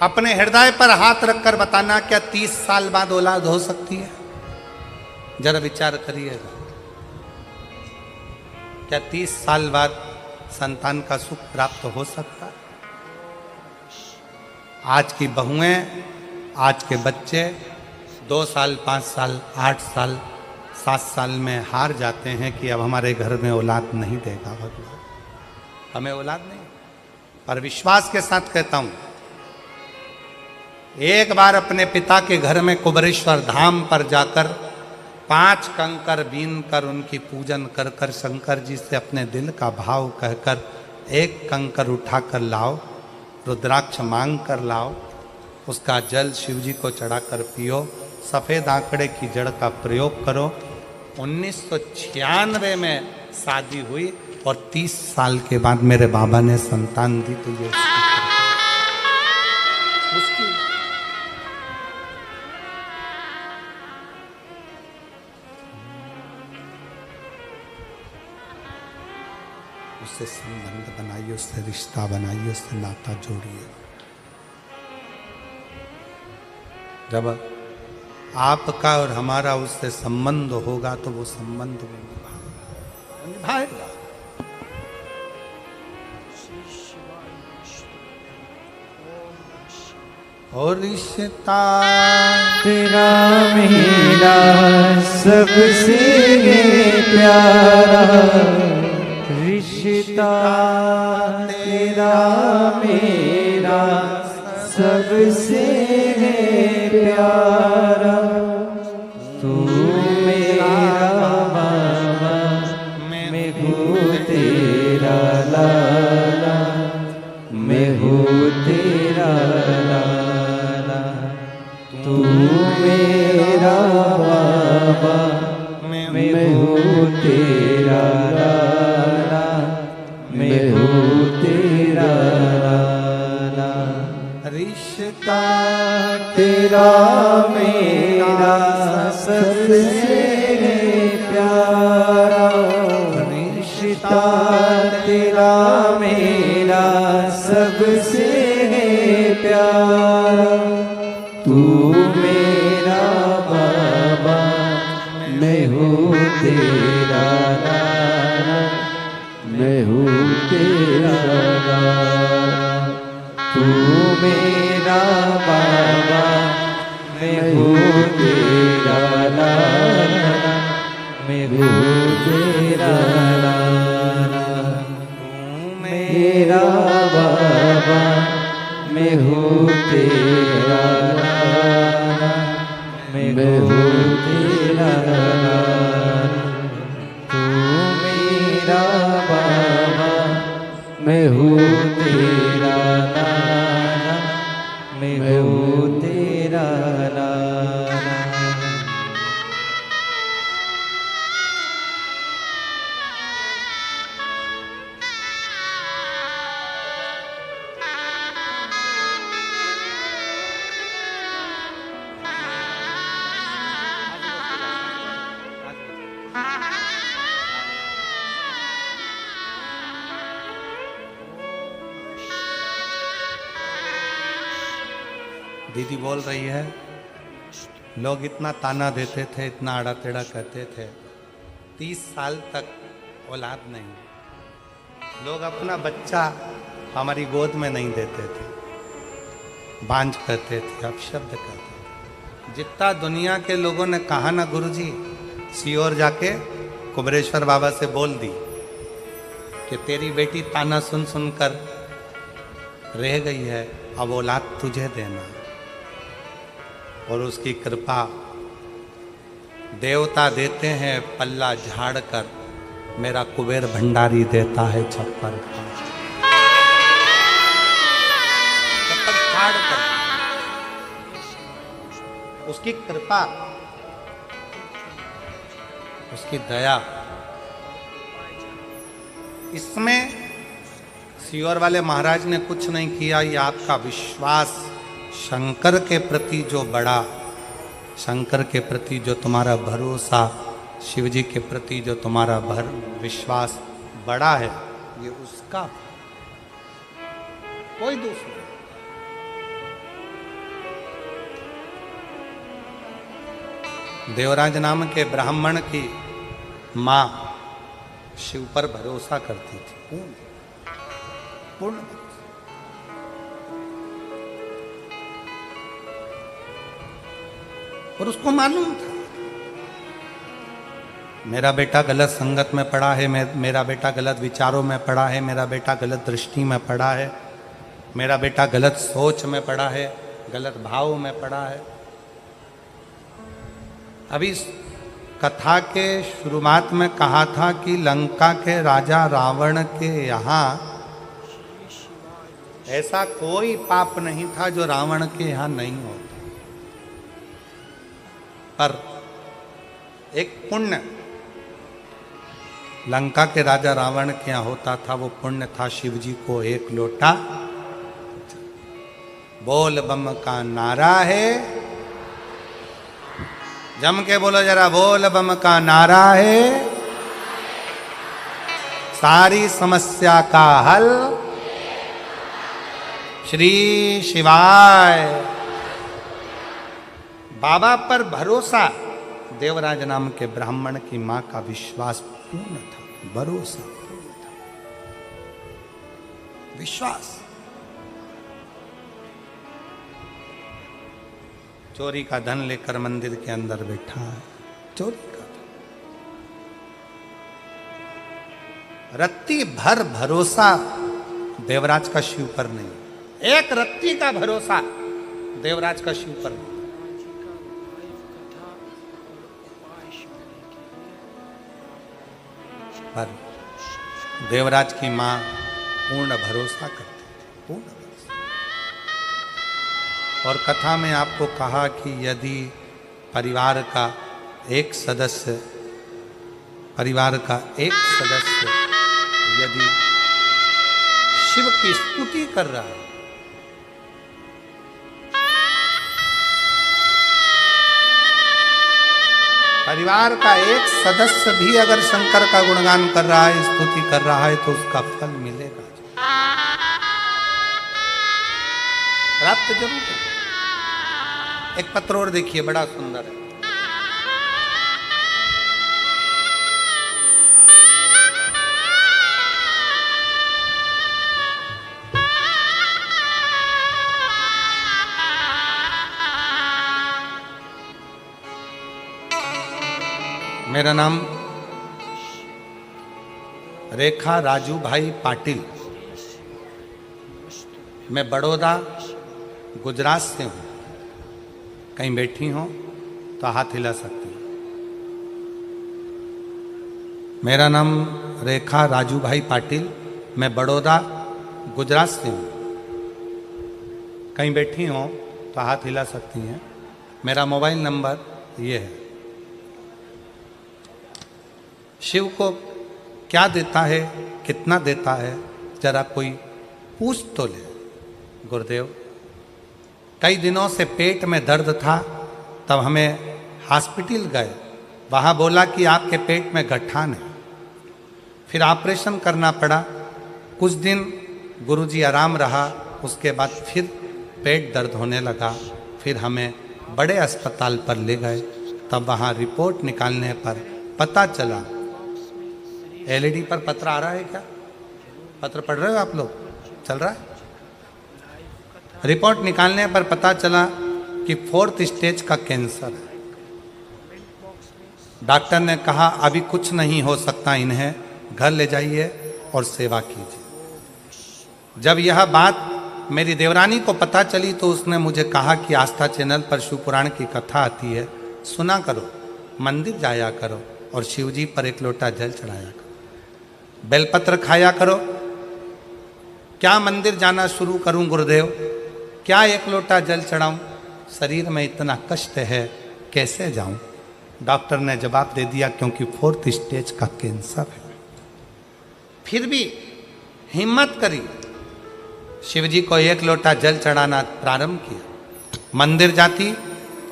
अपने हृदय पर हाथ रखकर बताना, क्या 30 साल बाद औलाद हो सकती है? जरा विचार करिएगा। क्या 30 साल बाद संतान का सुख प्राप्त हो सकता है? आज की बहुएं, आज के बच्चे 2 साल, 5 साल, 8 साल, 7 साल में हार जाते हैं कि अब हमारे घर में औलाद नहीं देगा भगवान, हमें औलाद नहीं। पर विश्वास के साथ कहता हूं, एक बार अपने पिता के घर में कुबरेश्वर धाम पर जाकर 5 कंकर बीन कर उनकी पूजन कर कर शंकर जी से अपने दिल का भाव कहकर 1 कंकर उठाकर लाओ, रुद्राक्ष मांग कर लाओ, उसका जल शिव जी को चढ़ाकर पियो, सफ़ेद आंकड़े की जड़ का प्रयोग करो। 1996 में शादी हुई और 30 साल के बाद मेरे बाबा ने संतान दी। तो ये उसकी उससे संबंध बनाइए, उससे रिश्ता बनाइए, उससे नाता जोड़िए। जब आपका और हमारा उससे संबंध होगा तो वो संबंध वो निभाएगा। और रिश्ता तेरा मेरा सबसे प्यारा, रिश्ता तेरा मेरा सबसे प्यारा। तू मेरा बाबा, मैं हूँ तेरा लाला, मैं हूँ तेरा लाला। तू मेरा बाबा, मैं हूँ तेरा लाला, मैं हूँ तेरा लाला। रिश्ता तेरा मेरा सबसे प्यारा, रिश्ता तेरा मेरा सबसे प्यारा। तू मेरा बाबा, मैं हूँ तेरा लाला, मैं हूँ तेरा लाला। तू मेरा बाबा, मैं हूँ तेरा लाला, मैं हूँ तेरा लाला। तू मेरा बाबा, मैं हूँ तेरा लाला, मैं हूँ तेरा लाला। तू मेरा बाबा, मैं हूँ तेरा लाला, मैं हूँ तेरा लाला। दीदी बोल रही है, लोग इतना ताना देते थे, इतना आड़ा टेढ़ा कहते थे, 30 साल तक औलाद नहीं। लोग अपना बच्चा हमारी गोद में नहीं देते थे, बांझ कहते थे, अपशब्द कहते थे। जितना दुनिया के लोगों ने कहा ना गुरुजी, सीओर जाके कुबरेश्वर बाबा से बोल दी कि तेरी बेटी ताना सुन सुनकर रह गई है, अब औलाद तुझे देना। और उसकी कृपा देवता देते हैं पल्ला झाड़ कर, मेरा कुबेर भंडारी देता है छप्पर फाड़ कर। उसकी कृपा, उसकी दया, इसमें सीओर वाले महाराज ने कुछ नहीं किया। ये आपका विश्वास शंकर के प्रति जो बड़ा, शंकर के प्रति जो तुम्हारा भरोसा, शिव जी के प्रति जो तुम्हारा विश्वास बड़ा है, ये उसका, कोई दूसरा। देवराज नाम के ब्राह्मण की मां शिव पर भरोसा करती थी, पूर्ण। और उसको मालूम था मेरा बेटा गलत संगत में पड़ा है, मेरा बेटा गलत विचारों में पड़ा है, मेरा बेटा गलत दृष्टि में पड़ा है, मेरा बेटा गलत सोच में पड़ा है, गलत भाव में पड़ा है। अभी इस कथा के शुरुआत में कहा था कि लंका के राजा रावण के यहाँ ऐसा कोई पाप नहीं था जो रावण के यहाँ नहीं होता, पर एक पुण्य लंका के राजा रावण के यहाँ होता था। वो पुण्य था शिव जी को एक लोटा। बोल बम का नारा है, जम के बोलो जरा, बोल बम का नारा है, सारी समस्या का हल श्री शिवाय। बाबा पर भरोसा, देवराज नाम के ब्राह्मण की मां का विश्वास पूर्ण था, भरोसा पूर्ण था, विश्वास। चोरी का धन लेकर मंदिर के अंदर बैठा है, चोरी का धन। रत्ती भर भरोसा देवराज का शिव पर नहीं, एक रत्ती का भरोसा देवराज का शिव पर नहीं। पर देवराज की मां पूर्ण भरोसा करती थी, पूर्ण भरोसा। और कथा में आपको कहा कि यदि परिवार का एक सदस्य यदि शिव की स्तुति कर रहा है, परिवार का एक सदस्य भी अगर शंकर का गुणगान कर रहा है, स्तुति कर रहा है, तो उसका फल मिलेगा, प्राप्त जरूर है। एक पत्र और देखिए, बड़ा सुंदर है। मेरा नाम रेखा राजू भाई पाटिल, मैं बड़ौदा गुजरात से हूँ। कहीं बैठी हो तो हाथ हिला सकती हैं। मेरा नाम रेखा राजू भाई पाटिल, मैं बड़ौदा गुजरात से हूँ। कहीं बैठी हो तो हाथ हिला सकती हैं। मेरा मोबाइल नंबर ये है। शिव को क्या देता है, कितना देता है, जरा कोई पूछ तो ले। गुरुदेव, कई दिनों से पेट में दर्द था, तब हमें हॉस्पिटल गए, वहाँ बोला कि आपके पेट में गठान है। फिर ऑपरेशन करना पड़ा। कुछ दिन गुरुजी आराम रहा, उसके बाद फिर पेट दर्द होने लगा। फिर हमें बड़े अस्पताल पर ले गए, तब वहाँ रिपोर्ट निकालने पर पता चला। एलईडी पर पत्र आ रहा है क्या? पत्र पढ़ रहे हो आप लोग? चल रहा है? रिपोर्ट निकालने पर पता चला कि 4th स्टेज का कैंसर है। डॉक्टर ने कहा अभी कुछ नहीं हो सकता, इन्हें घर ले जाइए और सेवा कीजिए। जब यह बात मेरी देवरानी को पता चली तो उसने मुझे कहा कि आस्था चैनल पर शिव पुराण की कथा आती है, सुना करो, मंदिर जाया करो और शिव जी पर एक लोटा जल चढ़ाया करो, बेलपत्र खाया करो। क्या मंदिर जाना शुरू करूं गुरुदेव? क्या एक लोटा जल चढ़ाऊं? शरीर में इतना कष्ट है, कैसे जाऊं? डॉक्टर ने जवाब दे दिया क्योंकि 4th स्टेज का कैंसर है। फिर भी हिम्मत करी, शिव जी को एक लोटा जल चढ़ाना प्रारंभ किया। मंदिर जाती,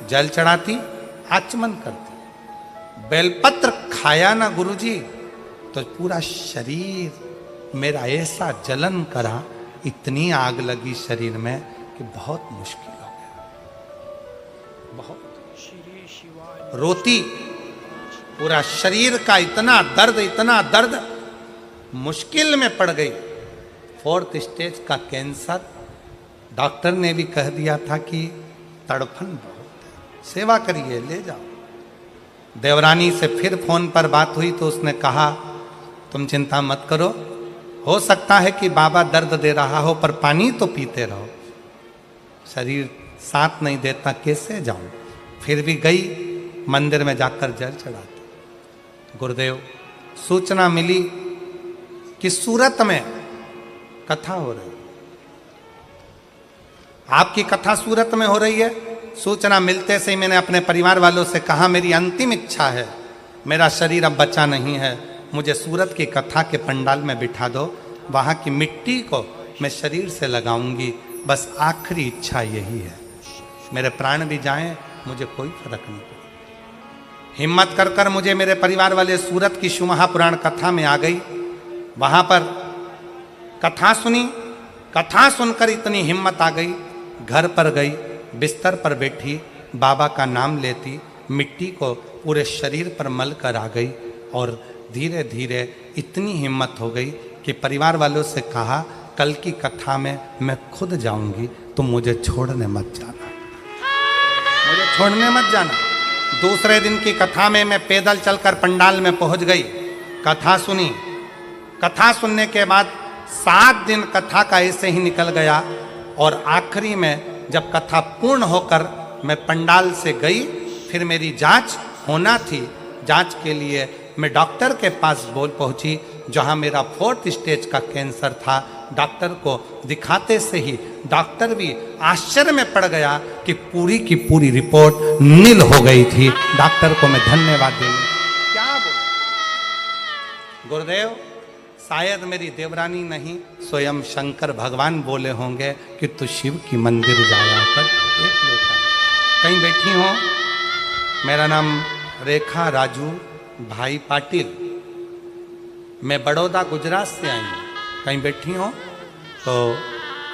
जल चढ़ाती, आचमन करती। बेलपत्र खाया ना गुरुजी तो पूरा शरीर मेरा ऐसा जलन करा, इतनी आग लगी शरीर में कि बहुत मुश्किल हो गया, बहुत रोती। पूरा शरीर का इतना दर्द, मुश्किल में पड़ गई। 4th स्टेज का कैंसर। डॉक्टर ने भी कह दिया था कि तड़फन बहुत है, सेवा करिए, ले जाओ। देवरानी से फिर फोन पर बात हुई तो उसने कहा तुम चिंता मत करो, हो सकता है कि बाबा दर्द दे रहा हो, पर पानी तो पीते रहो। शरीर साथ नहीं देता, कैसे जाऊं? फिर भी गई, मंदिर में जाकर जल चढ़ाती। गुरुदेव, सूचना मिली कि सूरत में कथा हो रही है, आपकी कथा सूरत में हो रही है। सूचना मिलते से ही मैंने अपने परिवार वालों से कहा मेरी अंतिम इच्छा है, मेरा शरीर अब बचा नहीं है, मुझे सूरत की कथा के पंडाल में बिठा दो, वहाँ की मिट्टी को मैं शरीर से लगाऊंगी, बस आखिरी इच्छा यही है। मेरे प्राण भी जाएं, मुझे कोई फर्क नहीं पड़े। हिम्मत कर कर मुझे मेरे परिवार वाले सूरत की शिव महापुराण कथा में आ गई। वहाँ पर कथा सुनी, कथा सुनकर इतनी हिम्मत आ गई, घर पर गई, बिस्तर पर बैठी, बाबा का नाम लेती, मिट्टी को पूरे शरीर पर मल कर आ गई। और धीरे धीरे इतनी हिम्मत हो गई कि परिवार वालों से कहा कल की कथा में मैं खुद जाऊंगी, तुम मुझे छोड़ने मत जाना। मुझे छोड़ने मत जाना। दूसरे दिन की कथा में मैं पैदल चलकर पंडाल में पहुंच गई, कथा सुनी। कथा सुनने के बाद 7 दिन कथा का ऐसे ही निकल गया और आखिरी में जब कथा पूर्ण होकर मैं पंडाल से गई, फिर मेरी जांच होना थी। जांच के लिए मैं डॉक्टर के पास पहुंची, जहां मेरा 4th स्टेज का कैंसर था। डॉक्टर को दिखाते से ही डॉक्टर भी आश्चर्य में पड़ गया कि पूरी की पूरी रिपोर्ट नील हो गई थी। डॉक्टर को मैं धन्यवाद देने क्या बोलूं। गुरुदेव, शायद मेरी देवरानी नहीं, स्वयं शंकर भगवान बोले होंगे कि तू शिव की मंदिर जाया कर, देख लेता। कहीं बैठी हो, मेरा नाम रेखा राजू भाई पाटिल, मैं बड़ौदा गुजरात से आई हूँ। कहीं बैठी हो तो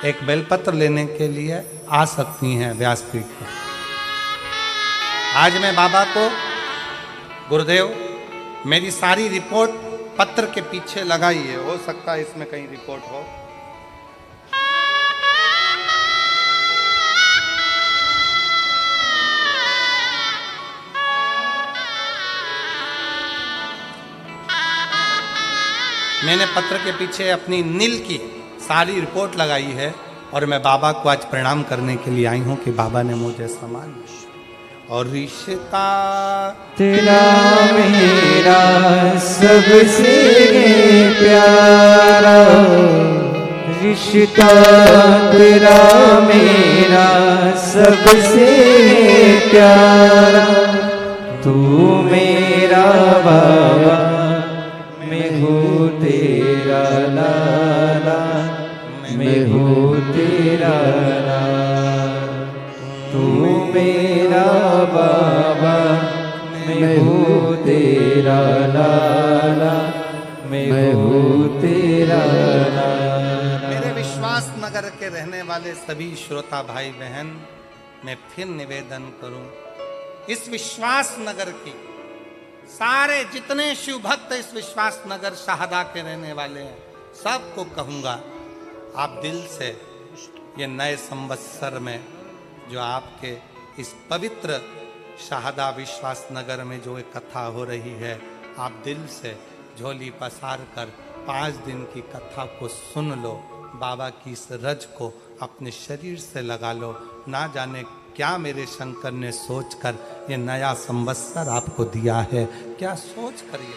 एक बेलपत्र लेने के लिए आ सकती हैं व्यासपीठ पर। आज मैं बाबा को, गुरुदेव, मेरी सारी रिपोर्ट पत्र के पीछे लगाई है, हो सकता है इसमें कहीं रिपोर्ट हो। मैंने पत्र के पीछे अपनी नील की सारी रिपोर्ट लगाई है और मैं बाबा को आज प्रणाम करने के लिए आई हूँ कि बाबा ने मुझे सम्मान दिया। और रिश्ता तेरा मेरा सबसे प्यारा, रिश्ता तेरा मेरा सबसे प्यारा, तू मेरा बाबा मैं हूँ तेरा लाला, मैं हूँ तेरा लाला, तू मेरा बाबा मैं हूँ तेरा लाला, मैं हूँ तेरा लाला। मेरे विश्वास नगर के रहने वाले सभी श्रोता भाई बहन, मैं फिर निवेदन करूं, इस विश्वास नगर की सारे जितने शिव भक्त इस विश्वास नगर शाहदा के रहने वाले हैं, सबको कहूँगा, आप दिल से ये नए संवत्सर में जो आपके इस पवित्र शाहदा विश्वास नगर में जो एक कथा हो रही है, आप दिल से झोली पसार कर 5 दिन की कथा को सुन लो। बाबा की इस रज को अपने शरीर से लगा लो। ना जाने क्या मेरे शंकर ने सोचकर ये नया संवत्सर आपको दिया है, क्या सोच कर ये